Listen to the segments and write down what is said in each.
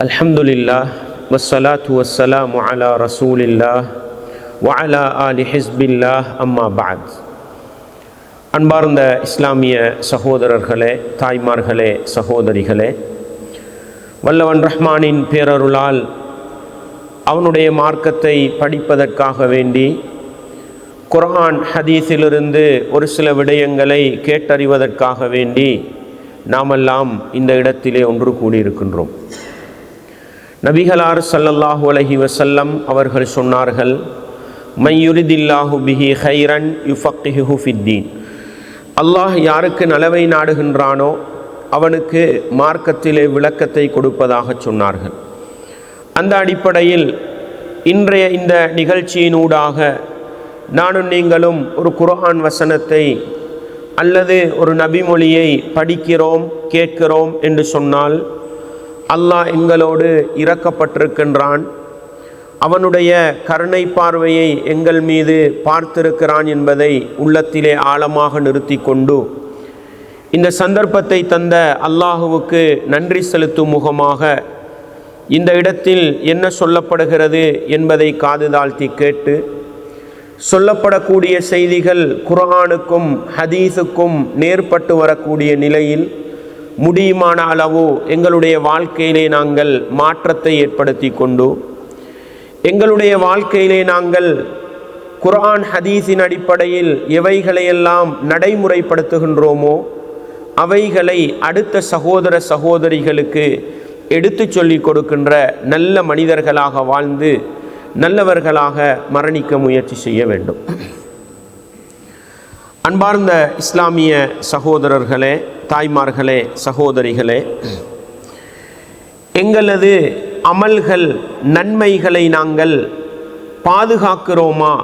அல்ஹம்துலில்லாஹ் வஸ்ஸலாத்து வஸ்ஸலாமு அலா ரசூலில்லாஹ் வ அலா ஆலி ஹிஸ்பில்லாஹ் அம்மா பஅத். அன்பார்ந்த இஸ்லாமிய சகோதரர்களே, தாய்மார்களே, சகோதரிகளே, வல்லவன் ரஹ்மானின் பேரருளால் அவனுடைய மார்க்கத்தை படிப்பதற்காக வேண்டி குர்ஆன் ஹதீஸிலிருந்து ஒரு சில விடயங்களை கேட்டறிவதற்காக வேண்டி நாமெல்லாம் இந்த இடத்திலே ஒன்று கூடியிருக்கின்றோம். நபிகளார் ஸல்லல்லாஹு அலைஹி வஸல்லம் அவர்கள் சொன்னார்கள், மை யுரிதில்லாஹு பிஹி ஹைரன் யுஃபக்கிஹு ஃபித்தீன். அல்லாஹ் யாருக்கு நலவை நாடுகின்றானோ அவனுக்கு மார்க்கத்திலே விளக்கத்தை கொடுப்பதாக சொன்னார்கள். அந்த அடிப்படையில் இன்றைய இந்த நிகழ்ச்சியினூடாக நானும் நீங்களும் ஒரு குர்ஆன் வசனத்தை அல்லது ஒரு நபிமொழியை படிக்கிறோம், கேட்கிறோம் என்று சொன்னால் அல்லாஹ் எங்களோடு இரக்கப்பட்டிருக்கின்றான், அவனுடைய கருணை பார்வையை எங்கள் மீது பார்த்திருக்கிறான் என்பதை உள்ளத்திலே ஆழமாக நிறுத்தி கொண்டு இந்த சந்தர்ப்பத்தை தந்த அல்லாஹுவுக்கு நன்றி செலுத்தும் முகமாக இந்த இடத்தில் என்ன சொல்லப்படுகிறது என்பதை காது தாழ்த்தி கேட்டு, சொல்லப்படக்கூடிய செய்திகள் குர்ஆனுக்கும் ஹதீஸுக்கும் நேர்பட்டு வரக்கூடிய நிலையில் முடியுமான அளவு எங்களுடைய வாழ்க்கையிலே நாங்கள் மாற்றத்தை ஏற்படுத்தி கொண்டு, எங்களுடைய வாழ்க்கையிலே நாங்கள் குர்ஆன் ஹதீஸின் அடிப்படையில் எவைகளையெல்லாம் நடைமுறைப்படுத்துகின்றோமோ அவைகளை அடுத்த சகோதர சகோதரிகளுக்கு எடுத்து சொல்லி கொடுக்கின்ற நல்ல மனிதர்களாக வாழ்ந்து நல்லவர்களாக மரணிக்க முயற்சி செய்ய வேண்டும். அன்பார்ந்த இஸ்லாமிய சகோதரர்களே, தாய்மார்களே, சகோதரிகளே, எங்களது அமல்கள் நன்மைகளை நாங்கள் பாதுகாக்கிறோமா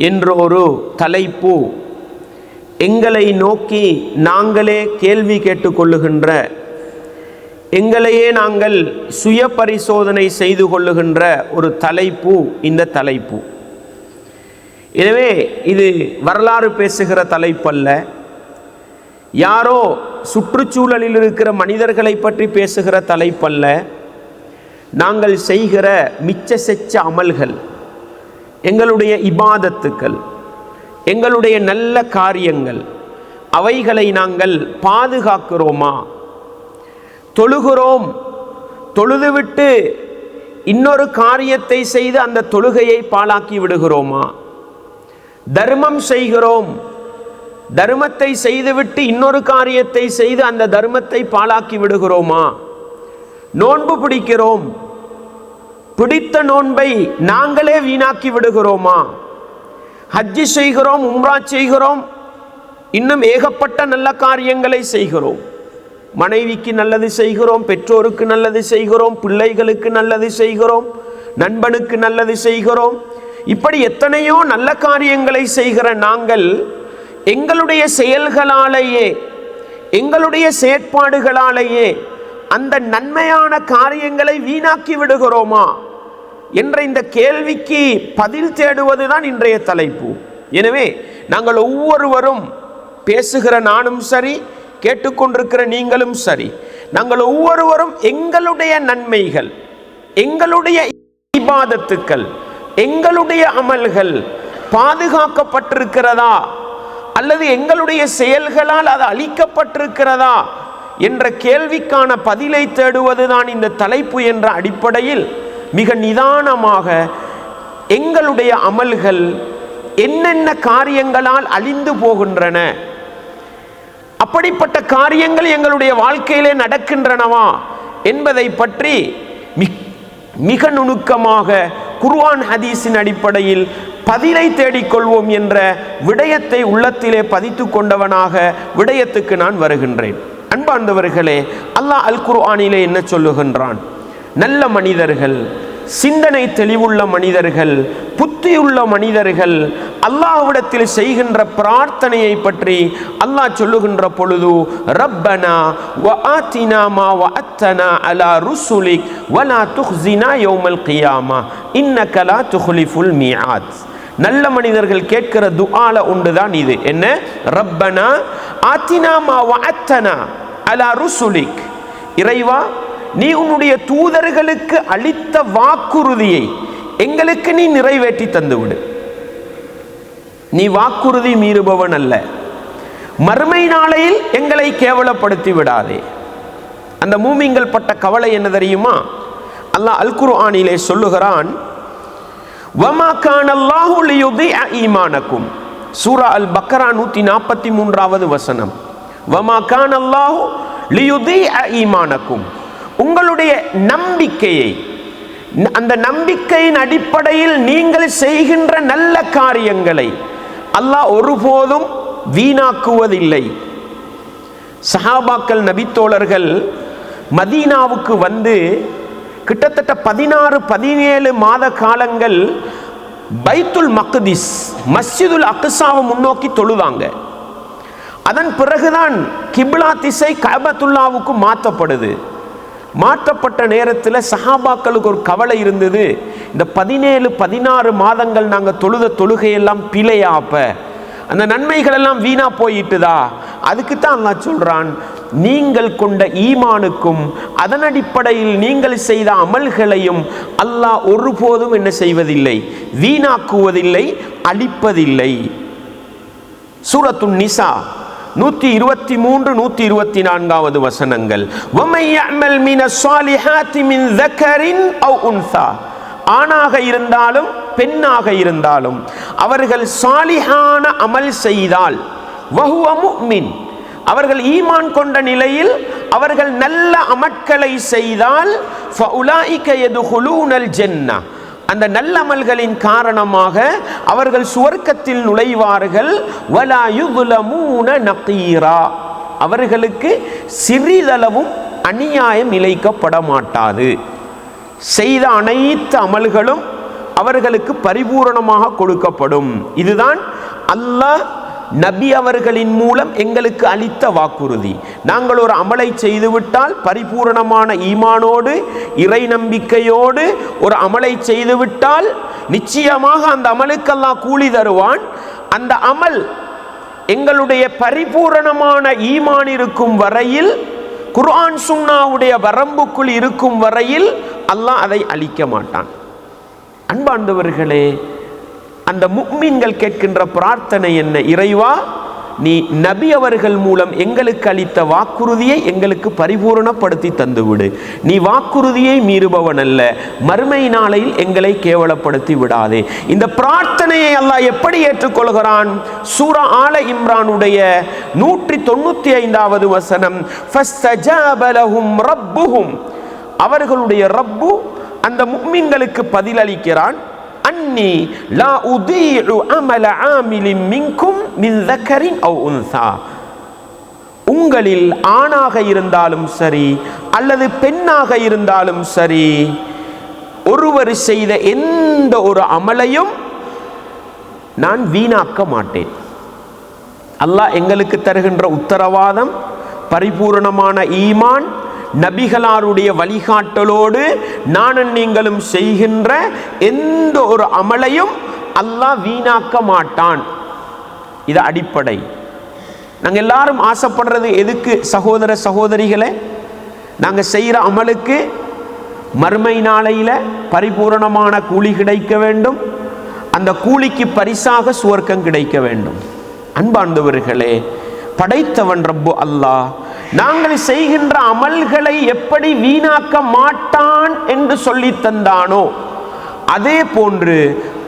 என்ற ஒரு தலைப்பு எங்களை நோக்கி நாங்களே கேள்வி கேட்டுக்கொள்ளுகின்ற, எங்களையே நாங்கள் சுய பரிசோதனை செய்து கொள்ளுகின்ற ஒரு தலைப்பு இந்த தலைப்பு. எனவே இது வரலாறு பேசுகிற தலைப்பல்ல, யாரோ சுற்றுச்சூழலில் இருக்கிற மனிதர்களை பற்றி பேசுகிற தலைப்பல்ல. நாங்கள் செய்கிற மிச்ச செச்ச அமல்கள், எங்களுடைய இபாதத்துக்கள், எங்களுடைய நல்ல காரியங்கள், அவைகளை நாங்கள் பாதுகாக்கிறோமா? தொழுகிறோம், தொழுதுவிட்டு இன்னொரு காரியத்தை செய்து அந்த தொழுகையை பாழாக்கி விடுகிறோமா? தர்மம் செய்கிறோம், தர்மத்தை செய்துவிட்டு இன்னொரு காரியத்தை செய்து அந்த தர்மத்தை பாழாக்கி விடுகிறோமா? நோன்பு பிடிக்கிறோம், பிடித்த நோன்பை நாங்களே வீணாக்கி விடுகிறோமா? ஹஜ்ஜி செய்கிறோம், உம்ரா செய்கிறோம், இன்னும் ஏகப்பட்ட நல்ல காரியங்களை செய்கிறோம். மனைவிக்கு நல்லது செய்கிறோம், பெற்றோருக்கு நல்லது செய்கிறோம், பிள்ளைகளுக்கு நல்லது செய்கிறோம், நண்பனுக்கு நல்லது செய்கிறோம். இப்படி எத்தனையோ நல்ல காரியங்களை செய்கிற நாங்கள் எங்களுடைய செயல்களாலேயே, எங்களுடைய செயற்பாடுகளாலேயே அந்த நன்மையான காரியங்களை வீணாக்கி விடுகிறோமா என்ற இந்த கேள்விக்கு பதில் தேடுவதுதான் இன்றைய தலைப்பு. எனவே நாங்கள் ஒவ்வொருவரும், பேசுகிற நானும் சரி, கேட்டுக்கொண்டிருக்கிற நீங்களும் சரி, நாங்கள் ஒவ்வொருவரும் எங்களுடைய நன்மைகள், எங்களுடைய இபாதத்துக்கள், எங்களுடைய அமல்கள் பாதுகாக்கப்பட்டிருக்கிறதா அல்லது எங்களுடைய செயல்களால் அது அழிக்கப்பட்டிருக்கிறதா என்ற கேள்விக்கான பதிலை தேடுவதுதான் இந்த தலைப்பு என்ற அடிப்படையில் மிக நிதானமாக எங்களுடைய அமல்கள் என்னென்ன காரியங்களால் அழிந்து போகின்றன, அப்படிப்பட்ட காரியங்கள் எங்களுடைய வாழ்க்கையிலே நடக்கின்றனவா என்பதை பற்றி மிக நுணுக்கமாக குர்ஆன் ஹதீஸின் அடிப்படையில் பதிலை தேடிக்கொள்வோம் என்ற விடயத்தை உள்ளத்திலே பதித்து கொண்டவனாக விடயத்துக்கு நான் வருகின்றேன். அன்பார்ந்தவர்களே, அல்லாஹ் அல் குர்ஆனிலே என்ன சொல்லுகின்றான்? நல்ல மனிதர்கள், சிந்தனை தெளிவுள்ள மனிதர்கள், புத்தியுள்ள மனிதர்கள் அல்லாஹ்விடத்தில் செய்கின்ற பிரார்த்தனையை பற்றி அல்லாஹ் சொல்லுகின்ற பொழுது, ரப்பனா வ ஆத்தினா மா வஅத்தனா அலா ருசுலிக் வலா துஹ்ஸினா யௌமல் கியாமா இன்னக லா துக்லிஃபுல் மீஆத். நல்ல மனிதர்கள் கேட்கிற துஆல ஒன்றுதான் இது. என்ன? ரப்பனா ஆத்தினா மா வஅத்தனா அலா ருசுலிக். இறைவா, நீ உன்னுடைய தூதர்களுக்கு அளித்த வாக்குறுதியை எங்களுக்கு நீ நிறைவேற்றி தந்துவிடு. நீ வாக்குறுதி மீறுபவன் அல்ல. மறுமை நாளையில் எங்களை கேவலப்படுத்தி விடாதே. அந்த மூமின்கள் பட்ட கவலை என்ன தெரியுமா? அல்லாஹ் அல் குர்ஆனிலே சொல்லுகிறான், வமா கானல்லாஹு லியுதிஅ ஈமானக்கும். சூரா அல் பக்ரா 143வது வசனம். வமா கானல்லாஹு லியுதிஅ ஈமானக்கும். உங்களுடைய நம்பிக்கையை, அந்த நம்பிக்கையின் அடிப்படையில் நீங்கள் செய்கின்ற நல்ல காரியங்களை அல்லாஹ் ஒருபோதும் வீணாக்குவதில்லை. சஹாபாக்கள் நபித்தோழர்கள் மதீனாவுக்கு வந்து கிட்டத்தட்ட 16-17 மாத காலங்கள் பைத்துல் மக்திஸ் மஸ்ஜிதுல் அக்ஸாவை முன்னோக்கி தொழுதாங்க. அதன் பிறகுதான் கிப்லா திசை கஅபத்துல்லாவுக்கு மாற்றப்படுது. மாற்றப்பட்ட நேரத்தில் சஹாபாக்களுக்கு ஒரு கவலை இருந்தது. இந்த 17-16 மாதங்கள் நாங்கள் தொழுத தொழுகையெல்லாம் பிழையாப்ப அந்த நன்மைகள் எல்லாம் வீணா போயிட்டுதா? அதுக்கு தான் அல்லாஹ் சொல்றான், நீங்கள் கொண்ட ஈமானுக்கும் அதன் அடிப்படையில் நீங்கள் செய்த அமல்களையும் அல்லாஹ் ஒருபோதும் என்ன செய்வதில்லை, வீணாக்குவதில்லை, அழிப்பதில்லை. சூரத்துன் நிசா 123-124 வசனங்கள். வமை யஅமல் மினஸ் ஸாலிஹாத்தி மின் ذكரின் அவ் உன்ஸா. ஆணாக இருந்தாலும் பெண்ணாக இருந்தாலும் அவர்கள் சாலிஹான அமல் செய்தால், வஹுவ முஃமின், அவர்கள் ஈமான் கொண்ட நிலையில் அவர்கள் நல்ல அமல்களை செய்தால், ஃபஉலாயிக யதுகுலூனல் ஜன்னah, அந்த நல்ல அமல்களின் காரணமாக அவர்கள் சுவர்க்கத்தில் நுழைவார்கள். வலா யுظ்லமூன நகீரா, அவர்களுக்கு சிறிதளவும் அநியாயம் இழைக்கப்பட மாட்டாது. செய்த அனைத்து அமல்களும் அவர்களுக்கு பரிபூரணமாக கொடுக்கப்படும். இதுதான் அல்லாஹ் நபி அவர்களின் மூலம் எங்களுக்கு அளித்த வாக்குறுதி. நாங்கள் ஒரு அமலை செய்துவிட்டால் பரிபூரணமான ஈமானோடு இறை நம்பிக்கையோடு ஒரு அமலை செய்துவிட்டால் நிச்சயமாக அந்த அமலுக்கு அல்லாஹ் கூலி தருவான். அந்த அமல் எங்களுடைய பரிபூரணமான ஈமான் இருக்கும் வரையில், குர்ஆன் சுன்னாவுடைய வரம்புக்குள் இருக்கும் வரையில் அல்லாஹ் அதை அழிக்க மாட்டான். அன்பாண்டவர்களே, அந்த முஃமின்கள் கேட்கின்ற பிரார்த்தனை என்ன? இறைவா, நீ நபி அவர்கள் மூலம் எங்களுக்கு அளித்த வாக்குறுதியை எங்களுக்கு பரிபூரணப்படுத்தி தந்துவிடு. நீ வாக்குறுதியை மீறுபவன் அல்ல. மறுமை நாளையில் எங்களை கேவலப்படுத்தி விடாதே. இந்த பிரார்த்தனையை அல்லாஹ் எப்படி ஏற்றுக்கொள்கிறான்? சூரா ஆல இம்ரானுடைய 195வது வசனம். ஃபஸ்தஜாப லஹும் ரப்புஹும், அவர்களுடைய ரப்பு அந்த முஃமின்களுக்கு பதிலளிக்கிறான். அன்னி லா உதீஉ அமல ஆமிலின் மின்கும் மின் ذكரின் அவ் உன்ஸா, உங்களில் ஆணாக இருந்தாலும் சரி அல்லது பெண்ணாக இருந்தாலும் சரி, ஒருவர் செய்த எந்த ஒரு அமலையும் நான் வீணாக்க மாட்டேன். அல்லாஹ் எங்களுக்கு தருகின்ற உத்தரவாதம் பரிபூரணமான ஈமான், நபிகளாருடைய வழிகாட்டலோடு நானும் நீங்களும் செய்கின்ற எந்த ஒரு அமலையும் அல்லாஹ் வீணாக்க மாட்டான். இது அடிப்படை. நாங்கள் எல்லாரும் ஆசைப்படுறது எதுக்கு சகோதர சகோதரிகளே? நாங்கள் செய்கிற அமலுக்கு மறுமை நாளையில் பரிபூரணமான கூலி கிடைக்க வேண்டும். அந்த கூலிக்கு பரிசாக சுவர்க்கம் கிடைக்க வேண்டும். அன்பாண்டவர்களே, படைத்தவன் ரப்பு அல்லாஹ் நாங்கள் செய்கின்ற அமல்களை எப்படி வீணாக்க மாட்டான் என்று சொல்லி தந்தானோ, அதே போன்று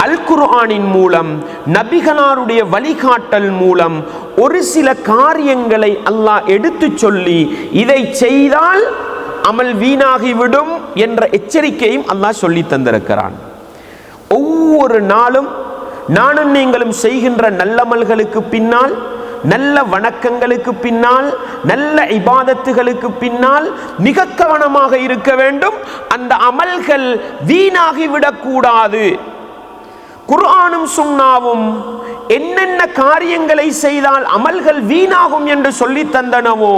அல் குர்ஆனின் மூலம் நபிகளாருடைய வழிகாட்டல் மூலம் ஒரு சில காரியங்களை அல்லாஹ் எடுத்து சொல்லி இதை செய்தால் அமல் வீணாகிவிடும் என்ற எச்சரிக்கையும் அல்லாஹ் சொல்லி தந்திருக்கிறான். ஒவ்வொரு நாளும் நானும் நீங்களும் செய்கின்ற நல்லமல்களுக்கு பின்னால், நல்ல வணக்கங்களுக்கு பின்னால், நல்ல இபாதத்துகளுக்கு பின்னால் மிக கவனமாக இருக்க வேண்டும். அந்த அமல்கள் வீணாகிவிடக்கூடாது. குர்ஆனும் சுன்னாவும் என்னென்ன காரியங்களை செய்தால் அமல்கள் வீணாகும் என்று சொல்லி தந்தனவோ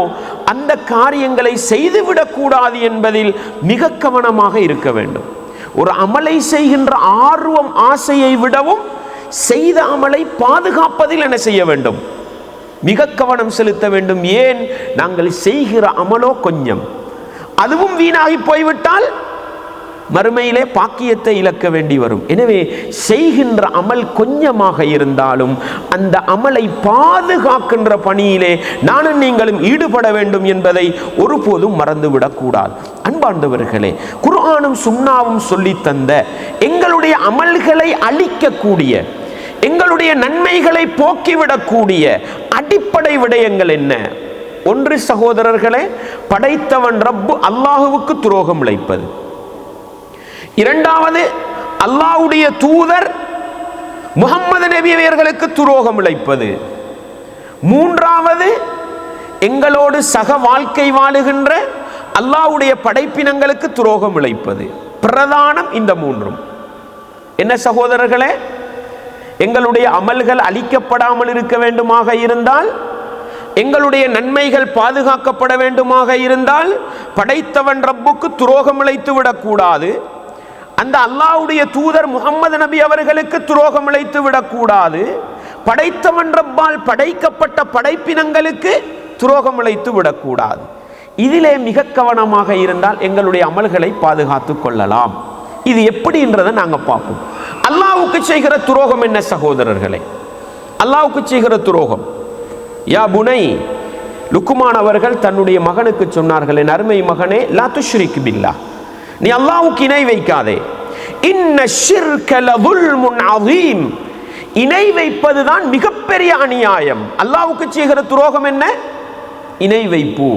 அந்த காரியங்களை செய்துவிடக்கூடாது என்பதில் மிக கவனமாக இருக்க வேண்டும். ஒரு அமலை செய்கின்ற ஆர்வம், ஆசையை விடவும் செய்த அமலை பாதுகாப்பதில் என்ன செய்ய வேண்டும்? மிக கவனம் செலுத்த வேண்டும். ஏன்? நாங்கள் செய்கிற அமலோ கொஞ்சம், அதுவும் வீணாகி போய்விட்டால் மறுமையிலே பாக்கியத்தை இழக்க வேண்டி வரும். எனவே செய்கின்ற அமல் கொஞ்சமாக இருந்தாலும் அந்த அமலை பாதுகாக்கின்ற பணியிலே நானும் நீங்களும் ஈடுபட வேண்டும் என்பதை ஒருபோதும் மறந்துவிடக்கூடாது. அன்பார்ந்தவர்களே, குர்ஆனும் சுன்னாவும் சொல்லி தந்த எங்களுடைய அமல்களை அழிக்கக்கூடிய, எங்களுடைய நன்மைகளை போக்கிவிடக்கூடிய அடிப்படை விடயங்கள் என்ன? ஒன்று சகோதரர்களே, படைத்தவன் ரப்பு அல்லாஹுவுக்கு துரோகம் இழைப்பது. இரண்டாவது, அல்லாஹ்வுடைய தூதர் முஹம்மது நபி அவர்களுக்கு துரோகம் இழைப்பது. மூன்றாவது, எங்களோடு சக வாழ்க்கை வாழுகின்ற அல்லாஹ்வுடைய படைப்பினங்களுக்கு துரோகம் இழைப்பது. பிரதானம் இந்த மூன்றும். என்ன சகோதரர்களே, எங்களுடைய அமல்கள் அழிக்கப்படாமல் இருக்க வேண்டுமாக இருந்தால், எங்களுடைய நன்மைகள் பாதுகாக்கப்பட வேண்டுமாக இருந்தால், படைத்தவன் ரப்புக்கு துரோகம் இழைத்து விடக்கூடாது. அந்த அல்லாஹ்வுடைய தூதர் முஹம்மது நபி அவர்களுக்கு துரோகம் இழைத்து விடக்கூடாது. படைத்தவன் ரப்பால் படைக்கப்பட்ட படைப்பினங்களுக்கு துரோகம் இழைத்து விடக்கூடாது. இதிலே மிக கவனமாக இருந்தால் எங்களுடைய அமல்களை பாதுகாத்து கொள்ளலாம். இது எப்படின்றதை நாங்கள் பார்ப்போம். அல்லாஹ்வுக்கு செய்கிற துரோகம் என்ன சகோதரர்களே? அல்லாஹ்வுக்கு செய்கிற துரோகம், யா புனை, லுக்மான் அவர்கள் தன்னுடைய மகனுக்கு சொன்னார்கள், என் அருமை மகனே, லா துஷ்ரிக் பில்லாஹ், நீ அல்லாஹ்வுக்கு இணை வைக்காதே. இன்ன ஷிர்க லதுல்முன் அதீம், இணை வைப்பதுதான் மிகப்பெரிய அநியாயம். அல்லாஹ்வுக்கு செய்கிற துரோகம் என்ன? இணை வைப்பு.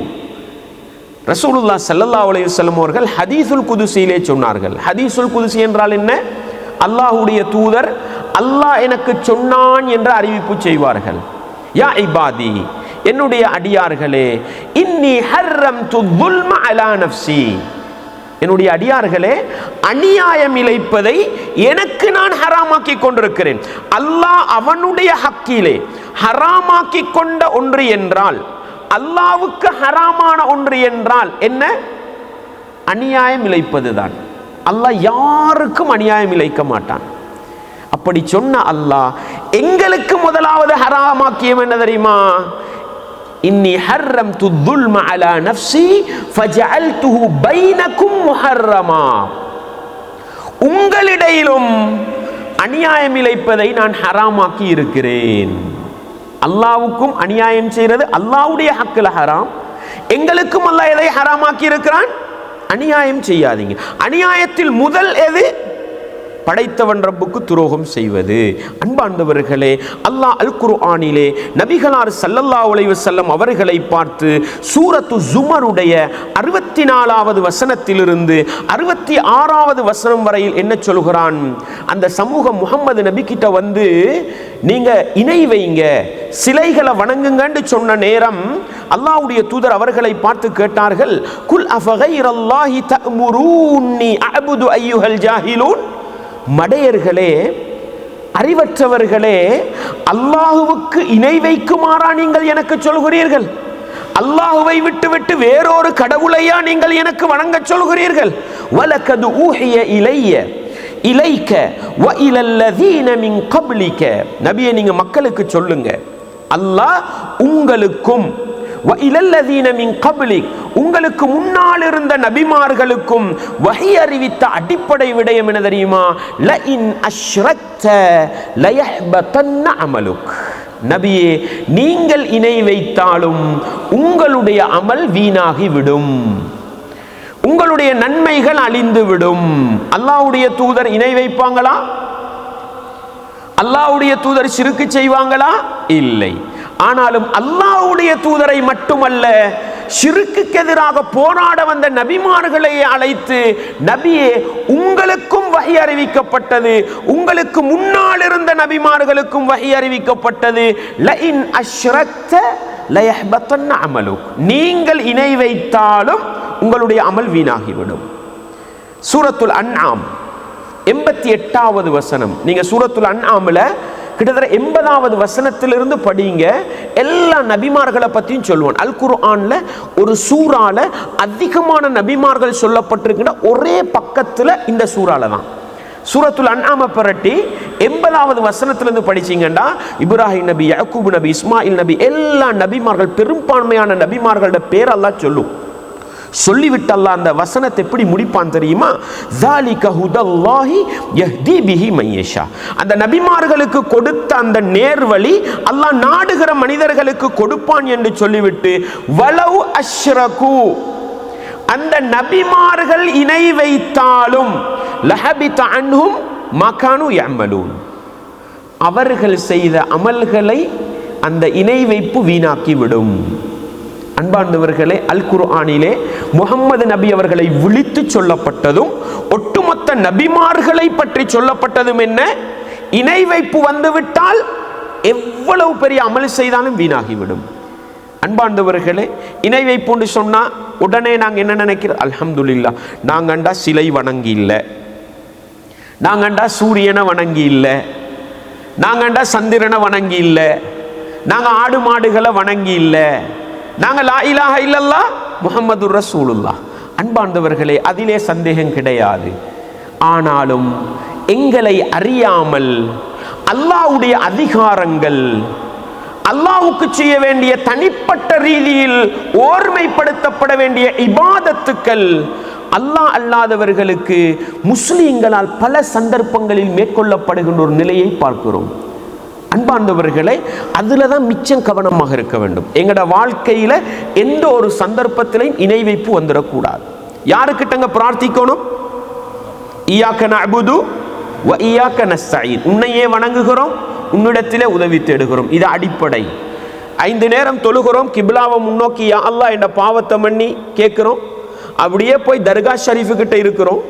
ரசூலுல்லாஹ் ஸல்லல்லாஹு அலைஹி வஸல்லம் அவர்கள் ஹதீஸுல் குதுஸியிலே சொன்னார்கள். ஹதீஸுல் குதுஸி என்றால் என்ன? அல்லாஹ்வுடைய தூதர் அல்லாஹ் எனக்கு சொன்னான் என்ற அறிவிப்பு செய்வார்கள். யா இபாதி, என்னுடைய அடியார்களே, இன்னி ஹர்ரம்து ظுல்ம அலா நஃப்ஸி, என்னுடைய அடியார்களே, அநியாயம் இழைப்பதை எனக்கு நான் ஹராமாக்கி கொண்டிருக்கிறேன். அல்லாஹ் அவனுடைய ஹக்கிலே ஹராமாக்கி கொண்ட ஒன்று என்றால், அல்லாஹ்வுக்கு ஹராமான ஒன்று என்றால் என்ன? அநியாயம் இழைப்பதுதான். அல்லாஹ் யாருக்கும் அநியாயம் இழைக்க மாட்டான். அப்படி சொன்ன அல்லாஹ் எங்களுக்கு முதலாவது ஹராமாக்கியம் என்ன தெரியுமா? இன்னி ஹர்ரம்து ظுல்ம அலா நஃப்ஸி ஃபஜஅல்துஹு பைனக்கும் முஹர்ரமா, உங்களிடையிலும் அநியாயம் இழைப்பதை நான் ஹராமாக்கி இருக்கிறேன். அல்லாஹ்வுக்கும் அநியாயம் செய்கிறது அல்லாஹ்வுடைய ஹக்கில் ஹராம். எங்களுக்கும் அல்லாஹ் எதை ஹராமாக்கி இருக்கிறான்? அநியாயம் செய்யாதீங்க. அநியாயத்தில் முதல் எது? படைத்தவன் ரப்புக்கு துரோகம் செய்வது. அன்பார்ந்தவர்களே, அல்லாஹ் அல் குர்ஆனிலே நபிகளார் ஸல்லல்லாஹு அலைஹி வஸல்லம் அவர்களை பார்த்து சூரத்து ஜுமருடைய 64வது வசனத்திலிருந்து 66வது வசனம் வரையில் என்ன சொல்கிறான்? அந்த சமூகம் முஹம்மது நபி கிட்ட வந்து, நீங்க இணை வைங்க, சிலைகளை வணங்குங்கன்னு சொன்ன நேரம் அல்லாஹ்வுடைய தூதர் அவர்களை பார்த்து கேட்டார்கள், குல் அஃபகைரல்லாஹி தஅமுரூனி அஅபுது அய்யுஹல் ஜாஹிலூன், மடையர்களே, அறிவற்றவர்களே, அல்லாஹுவுக்கு இணை வைக்குமாறா நீங்கள் எனக்கு சொல்கிறீர்கள்? அல்லாஹுவை விட்டுவிட்டு வேறொரு கடவுளையா நீங்கள் எனக்கு வணங்க சொல்கிறீர்கள்? வலகது ஊஹிய இலைக்க வ இலல்லதீன மின் கப்லிக, நபியே நீங்க மக்களுக்கு சொல்லுங்க, அல்லாஹ் உங்களுக்கும் வ இலல்லதீன மின் கப்லிக், உங்களுக்கு முன்னால் இருந்த நபிமார்களுக்கும் வஹி அறிவித்த அடிப்படை விடயம் என்ன தெரியுமா? லஇன் அஷ்ரக்த லயஹ்பதன்ன அமலுக், நபியே நீங்கள் இணை வைத்தாலும் உங்களுடைய அமல் வீணாகிவிடும், உங்களுடைய நன்மைகள் அழிந்துவிடும். அல்லாஹ்வுடைய தூதர் இணை வைப்பாங்களா? அல்லாஹ்வுடைய தூதர் ஷிர்க் செய்வாங்களா? இல்லை. ஆனாலும் அல்லாஹ்வுடைய தூதரை மட்டுமல்ல, ஷிர்க்குக்கு எதிராக போராட வந்த நபிமார்களை அழைத்து, நபியே உங்களுக்கும் வஹி அறிவிக்கப்பட்டது, உங்களுக்கு முன்னால் இருந்த நபிமார்களுக்கும் வஹி அறிவிக்கப்பட்டது, லஇன் அஷ்ரக்த லயஹ்பதன்ன அமலுக், நீங்கள் இணை வைத்தாலும் உங்களுடைய அமல் வீணாகிவிடும். சூரத்துல் அன்ஆம் 88வது வசனம். நீங்க சூரத்துல் அன்ஆம்ல கிட்டத்தட்ட 80வது வசனத்திலிருந்து படிங்க. எல்லா நபிமார்களை பற்றியும் சொல்லுவான். அல் குர்ஆன்ல ஒரு சூறால அதிகமான நபிமார்கள் சொல்லப்பட்டிருக்கிற ஒரே பக்கத்தில் இந்த சூறால தான். சூரத்துல் அன்ஆமை பரட்டி 80வது வசனத்திலிருந்து படிச்சீங்கன்னா இப்ராஹிம் நபி, யாக்கூப் நபி, இஸ்மாயில் நபி, எல்லா நபிமார்கள், பெரும்பான்மையான நபிமார்களோட பேர் அல்லாஹ் சொல்லும். சொல்லிவிட்டு அல்லாஹ் அந்த வசனத்தை எப்படி முடிப்பான் தெரியுமா? ஸாலிக ஹுதல்லாஹி யஹ்தி பிஹி மய்யஷா. அந்த நபிமார்களுக்கு கொடுத்த அந்த நேர்வழி அல்லாஹ் நாடுகிற மனிதர்களுக்கு கொடுப்பான் என்று சொல்லிவிட்டு வலவ் அஷ்ரகு, அந்த நபிமார்கள் இணை வைத்தாலும் லஹபித அன்ஹும் மா கானூ யஅமலூன், அவர்கள் செய்த அமல்களை அந்த இணை வைப்பு வீணாக்கி விடும். அன்பார்ந்தவர்களே, அல் குர்ஆனிலே முஹம்மது நபி அவர்களை விழித்து சொல்லப்பட்டதும் ஒட்டுமொத்த நபிமார்களை பற்றி சொல்லப்பட்டதும் என்ன? இணை வைப்பு வந்துவிட்டால் எவ்வளவு பெரிய அமல் செய்தாலும் வீணாகிவிடும். அன்பார்ந்தவர்களே, இணை வைப்புன்னு சொன்னா உடனே நாங்கள் என்ன நினைக்கிறோம்? அல்ஹம்துலில்லாஹ், நாங்கண்டா சிலை வணங்கி இல்லை, நாங்கண்டா சூரியனை வணங்கி இல்லை, நாங்கண்டா சந்திரனை வணங்கி இல்லை, நாங்கள் ஆடு மாடுகளை வணங்கி இல்லை, நாங்கள் லா இலாஹ இல்லல்லாஹ் முஹம்மது ரசூலுல்லாஹ். அன்பார்ந்தவர்களே, அதிலே சந்தேகம் கிடையாது. ஆனாலும் எங்களை அறியாமல் அல்லாஹ்வுடைய அதிகாரங்கள், அல்லாஹ்வுக்கு செய்ய வேண்டிய தனிப்பட்ட ரீதியில் ஓர்மைப்படுத்தப்பட வேண்டிய இபாதத்துக்கள் அல்லாஹ் அல்லாதவர்களுக்கு முஸ்லிம்களால் பல சந்தர்ப்பங்களில் மேற்கொள்ளப்படுகின்ற ஒரு நிலையை பார்க்கிறோம். அன்பார்ந்தவர்களே, அதில் தான் மிச்சம் கவனமாக இருக்க வேண்டும். எங்களோட வாழ்க்கையில் எந்த ஒரு சந்தர்ப்பத்திலையும் இணை வைப்பு வந்துடக்கூடாது. யாருக்கிட்டங்க பிரார்த்திக்கணும்? இய்யாக நஅ்புது வ இய்யாக நஸ்தஈன், உன்னையே வணங்குகிறோம், உன்னிடத்திலே உதவி தேடுகிறோம். இது அடிப்படை. 5 நேரம் தொழுகிறோம், கிப்லாவை முன்னோக்கி யா அல்லாஹ் என்ற பாவத்தை மன்னி கேட்குறோம். அப்படியே போய் தர்கா ஷரீஃபு கிட்ட இருக்கிறோம்,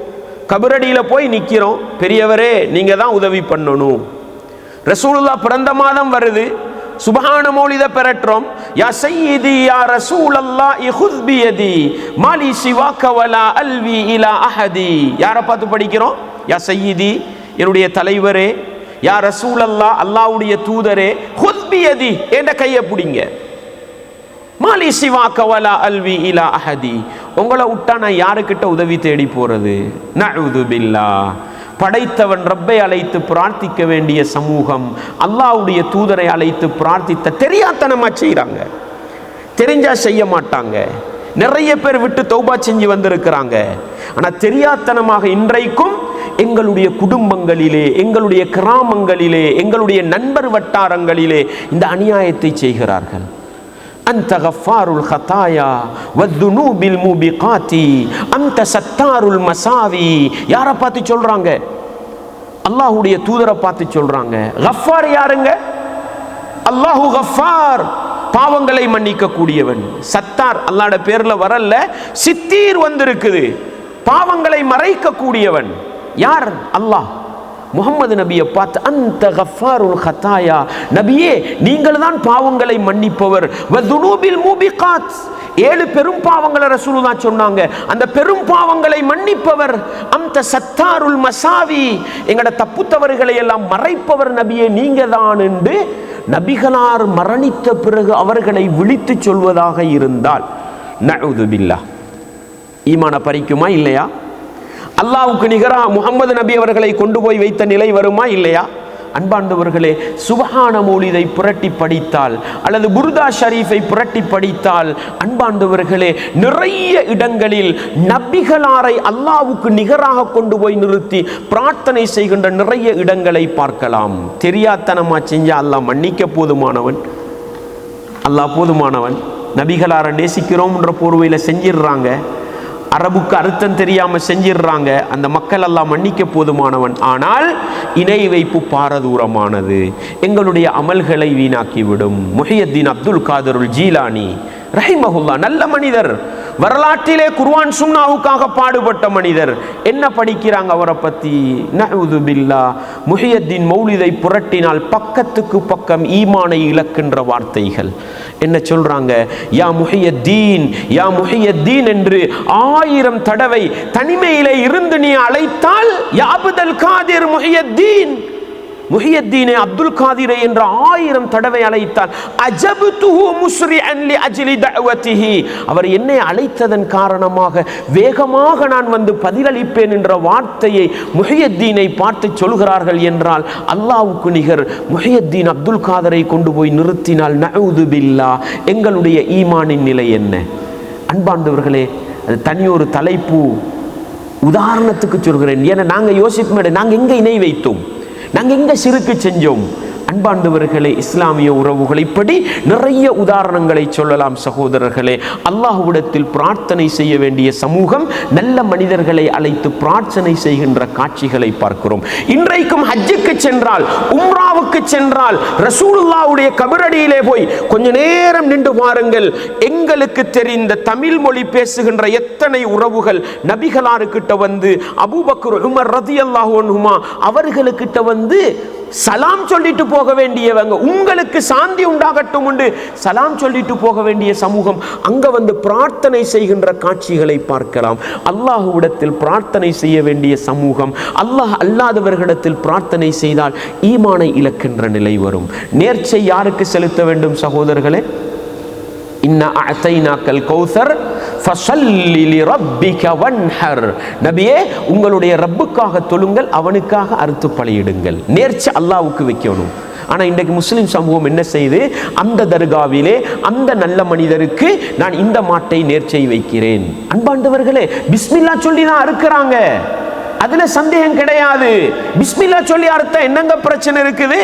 கபரடியில் போய் நிற்கிறோம், பெரியவரே நீங்கள் தான் உதவி பண்ணணும். ரசூலுல்லாஹ் பிறந்த மாதம் வருது, சுப்ஹான மௌலித பெறற்றோம். யா சய்யிதி யா ரசூலல்லாஹி குஸ் பியதி மாலி சிவாக வலா அல்வி இலா அஹதி. யாரை பார்த்து படிக்கிறோம்? யா சய்யிதி, என்னுடைய தலைவரே, யா ரசூலல்லாஹ், அல்லாஹ்வுடைய தூதரே, குஸ் பியதி, என்ற கையை பிடிங்க. மாலி சிவாக வலா அல்வி இலா அஹதி, உங்களை விட்டா நான் யாருக்கிட்ட உதவி தேடி போறது? நஅூது பில்லாஹ். படைத்தவன் ரப்பை அழைத்து பிரார்த்திக்க வேண்டிய சமூகம் அல்லாஹ்வுடைய தூதரை அழைத்து பிரார்த்தித்த தெரியாத்தனமா செய்கிறாங்க. தெரிஞ்சா செய்ய மாட்டாங்க. நிறைய பேர் விட்டு தௌபா செஞ்சு வந்திருக்கிறாங்க. ஆனால் தெரியாத்தனமாக இன்றைக்கும் எங்களுடைய குடும்பங்களிலே, எங்களுடைய கிராமங்களிலே, எங்களுடைய நண்பர் வட்டாரங்களிலே இந்த அநியாயத்தை செய்கிறார்கள். அன்த கஃபாருல் ஹதாயா வத்துனூபில் மூபிகாத்தி அன்த சத்தாருல் மசாவி. யாரை பார்த்து சொல்றாங்க? அல்லாஹ்வுடைய தூதரை பார்த்து சொல்றாங்க. கஃபார் யாருங்க? அல்லாஹு கஃபார், பாவங்களை மன்னிக்க கூடியவன். சத்தார் அல்லாஹ்வுடைய பேர்ல வரல, சித்தீர் வந்திருக்குது, பாவங்களை மறைக்க கூடியவன். யார்? அல்லாஹ். முஹம்மது நபியை பார்த்து அந்த கஃபாருல் ஹதாயா, நபியே நீங்கள் தான் பாவங்களை மன்னிப்பவர். வதுனூபில் மூபிகாத், 7 பெரும் பாவங்களை ரசூலுல்லாஹ் சொன்னாங்க. அந்த பெரும் பாவங்களை மன்னிப்பவர். அந்த சத்தாருல் மசாவி, எங்கட தப்பு தவறுகளை எல்லாம் மறைப்பவர் நபியே நீங்க தான் என்று நபிகளார் மரணித்த பிறகு அவர்களை விழித்து சொல்வதாக இருந்தால் நஅூது பில்லாஹ், ஈமான பறிக்குமா இல்லையா? அல்லாஹ்வுக்கு நிகரா முஹம்மது நபி அவர்களை கொண்டு போய் வைத்த நிலை வருமா இல்லையா? அன்பார்ந்தவர்களே, சுப்ஹான மௌலிதை புரட்டி படித்தால் அல்லது புர்தா ஷரீஃபை புரட்டி படித்தால் அன்பார்ந்தவர்களே, நிறைய இடங்களில் நபிகளாரை அல்லாஹ்வுக்கு நிகராக கொண்டு போய் நிறுத்தி பிரார்த்தனை செய்கின்ற நிறைய இடங்களை பார்க்கலாம். தெரியாத்தனமா செஞ்சா அல்லாஹ் மன்னிக்க போதுமானவன். அல்லாஹ் போதுமானவன். நபிகளாரை நேசிக்கிறோம்ன்ற போர்வையில் செஞ்சிடுறாங்க, அரபுக்கு அர்த்தம் தெரியாம செஞ்சிடுறாங்க, அந்த மக்கள் எல்லாம் மன்னிக்க போதுமானவன். ஆனால் இணை வைப்பு பாரதூரமானது, எங்களுடைய அமல்களை வீணாக்கிவிடும். முஹியத்தீன் அப்துல் காதருல் ஜீலானி ரஹிமஹுல்லா, நல்ல மனிதர், வரலாற்றிலே குர்ஆன் சுன்னாவுக்காக பாடுபட்ட மனிதர். என்ன படிக்கிறாங்க அவரை பத்தி? நஅூது பில்லாஹ். முஹியத்தீன் மௌலிதை புரட்டினால் பக்கத்துக்கு பக்கம் ஈமானை இழக்கின்ற வார்த்தைகள். என்ன சொல்றாங்க? யா முஹியத்தீன், யா முஹியத்தீன் என்று 1000 தடவை தனிமையிலே இருந்து நீ அழைத்தால், யா அப்துல் காதிர் முஹியத்தீன், முஹியத்தீனே அப்துல் காதிரை என்ற 1000 தடவை அழைத்தால், அஜப்துஹு முஸ்ரிஅன் லி அஜ்லி தஅவதிஹி, அவர் என்னை அழைத்ததன் காரணமாக வேகமாக நான் வந்து பதிலளிப்பேன் என்ற வார்த்தையை முஹியத்தீனை பார்த்து சொல்கிறார்கள் என்றால் அல்லாஹ்வுக்கு நிகர் முஹியத்தீன் அப்துல் காதரை கொண்டு போய் நிறுத்தினால் நஅூது பில்லாஹ், எங்களுடைய ஈமானின் நிலை என்ன? அன்பார்ந்தவர்களே, அது தனி ஒரு தலைப்பு. உதாரணத்துக்கு சொல்கிறேன். ஏன்னா நாங்கள் யோசிப்போம், நாங்கள் எங்கே இணை வைத்தோம், நாங்கள் எங்கே சிறுக்கு செஞ்சோம். அன்பாண்டவர்களே, இஸ்லாமிய உறவுகள் இப்படி நிறைய உதாரணங்களை சொல்லலாம் சகோதரர்களே. அல்லாஹ்விடத்தில் பிரார்த்தனை செய்ய வேண்டிய சமூகம் நல்ல மனிதர்களை அழைத்து பிரார்த்தனை செய்கின்ற காட்சிகளை பார்க்கிறோம். இன்றைக்கும் ஹஜ்ஜுக்கு சென்றால், உம்ராவுக்கு சென்றால், ரசூலுல்லாஹ்வுடைய கபரடியிலே போய் கொஞ்ச நேரம் நின்று பாருங்கள். எங்களுக்கு தெரிந்த தமிழ் மொழி பேசுகின்ற எத்தனை உறவுகள் நபிகளாருக்கிட்ட வந்து, அபூபக்கர் உமர் ரலியல்லாஹு அன்ஹுமா அவர்களுக்கிட்ட வந்து சலாம் சொல்லிட்டு போக வேண்டியவங்க, உங்களுக்கு சாந்தி உண்டாகட்டும் என்று சலாம் சொல்லிட்டு போக வேண்டிய சமூகம் அங்க வந்து பிரார்த்தனை செய்கின்ற காட்சிகளை பார்க்கலாம். அல்லாஹ்விடத்தில் பிரார்த்தனை செய்ய வேண்டிய சமூகம் அல்லாஹ் அல்லாதவர்களிடத்தில் பிரார்த்தனை செய்தால் ஈமானை இழக்கின்ற நிலை வரும். நேர்ச்சை யாருக்கு செலுத்த வேண்டும் சகோதரர்களே? இன்னா அஅதைனாக்கல் கௌசர் ஃபஸல்லி லிரப்பிக வன்ஹர். நபியே, உங்களுடைய ரப்புக்காக தொழுங்கள், அவனுக்காக அறுத்து பலியிடுங்கள். நேர்ச்சை அல்லாஹ்வுக்கு வைக்கணும். ஆனால் இன்றைக்கு முஸ்லிம் சமூகம் என்ன செய்து, அந்த தர்காவிலே அந்த நல்ல மனிதருக்கு நான் இந்த மாட்டை நேர்ச்சை வைக்கிறேன். அன்பாண்டவர்களே, பிஸ்மில்லா சொல்லி தான் அறுக்கிறாங்க, அதுல சந்தேகம் கிடையாது. பிஸ்மில்லா சொல்லி அறுத்தா என்னங்க பிரச்சனை இருக்குது?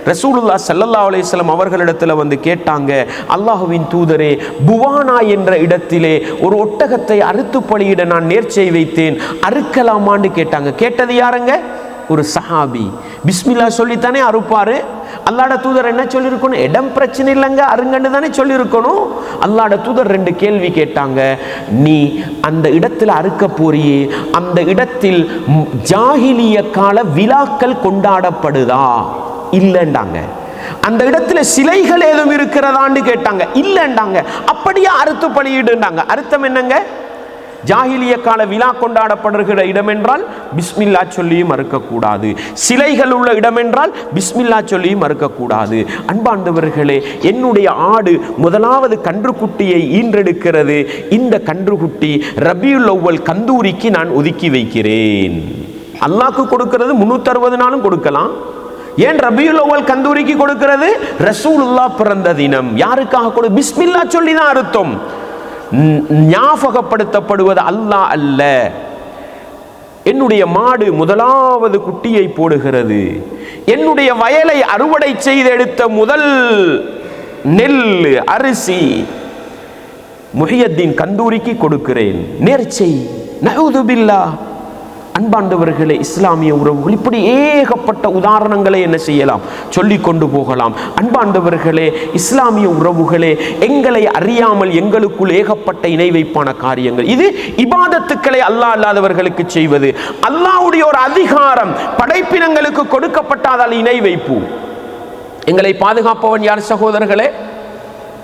ரசூலுல்லாஹ் ஸல்லல்லாஹு அலைஹி வஸல்லம் அவர்களிடத்தில் வந்து கேட்டாங்க, அல்லாஹ்வின் தூதரே, புவானா என்ற இடத்திலே ஒரு ஒட்டகத்தை அறுத்து பலியிட நான் நேர்ச்சை வைத்தேன், அறுக்கலாமான்னு கேட்டாங்க. கேட்டது யாருங்க? ஒரு சஹாபி. பிஸ்மில்லா சொல்லித்தானே அறுப்பாரு. அல்லாஹ்வுடைய தூதர் என்ன சொல்லியிருக்கணும்? இடம் பிரச்சனை இல்லைங்க, அருங்கன்னு தானே சொல்லியிருக்கணும். அல்லாஹ்வுடைய தூதர் 2 கேள்வி கேட்டாங்க. நீ அந்த இடத்துல அறுக்க போறியே, அந்த இடத்தில் ஜாஹிலிய கால விழாக்கள் கொண்டாடப்படுதா? இல்லைண்டாங்க. அந்த இடத்துல சிலைகள் ஏதும் இருக்கிறதான்னு கேட்டாங்க. இல்லைண்டாங்க. அப்படியே அறுத்து பலியிடுண்டாங்க. அர்த்தம் என்னங்க? ஜாஹிலிய கால விழா கொண்டாடப்படுகிற இடம் என்றால் பிஸ்மில்லா சொல்லியும் மறுக்கக்கூடாது, சிலைகள் உள்ள இடம் என்றால் பிஸ்மில்லா சொல்லியும் மறுக்கக்கூடாது. அன்பாண்டவர்களே, என்னுடைய ஆடு முதலாவது கன்றுக்குட்டியை ஈன்றெடுக்கிறது. இந்த கன்றுக்குட்டி ரபியுல் அவ்வல் கந்தூரிக்கு நான் ஒதுக்கி வைக்கிறேன். அல்லாஹ்க்கு கொடுக்கிறது 360 நாளும் கொடுக்கலாம். ஏன் ரபியுல் அவ்வல் கந்தூரிக்கு கொடுக்கிறது? ரசூலுல்லாஹ் பிறந்த தினம். யாருக்காக கொடு? பிஸ்மில்லா சொல்லி தான் அர்த்தம். ஞாபகப்படுத்தப்படுவது அல்லாஹ் அல்ல. என்னுடைய மாடு முதலாவது குட்டியை போடுகிறது, என்னுடைய வயலை அறுவடை செய்து எடுத்த முதல் நெல் அரிசி முஹியத்தீன் கந்தூரிக்கு கொடுக்கிறேன். நேர்ச்சை. நஊது பில்லாஹ். அன்பாண்டவர்களே, இஸ்லாமிய உறவுகள் இப்படி ஏகப்பட்ட உதாரணங்களை என்ன செய்யலாம், சொல்லிக் கொண்டு போகலாம். அன்பாண்டவர்களே, இஸ்லாமிய உறவுகளே, எங்களை அறியாமல் எங்களுக்குள் ஏகப்பட்ட இணை வைப்பான காரியங்கள். இது இபாதத்துக்களை அல்லாஹ் அல்லாதவர்களுக்கு செய்வது. அல்லாஹ்வுடைய ஒரு அதிகாரம் படைப்பினங்களுக்கு கொடுக்கப்பட்டால் இணை வைப்பு. எங்களை பாதுகாப்பவன் யார் சகோதரர்களே?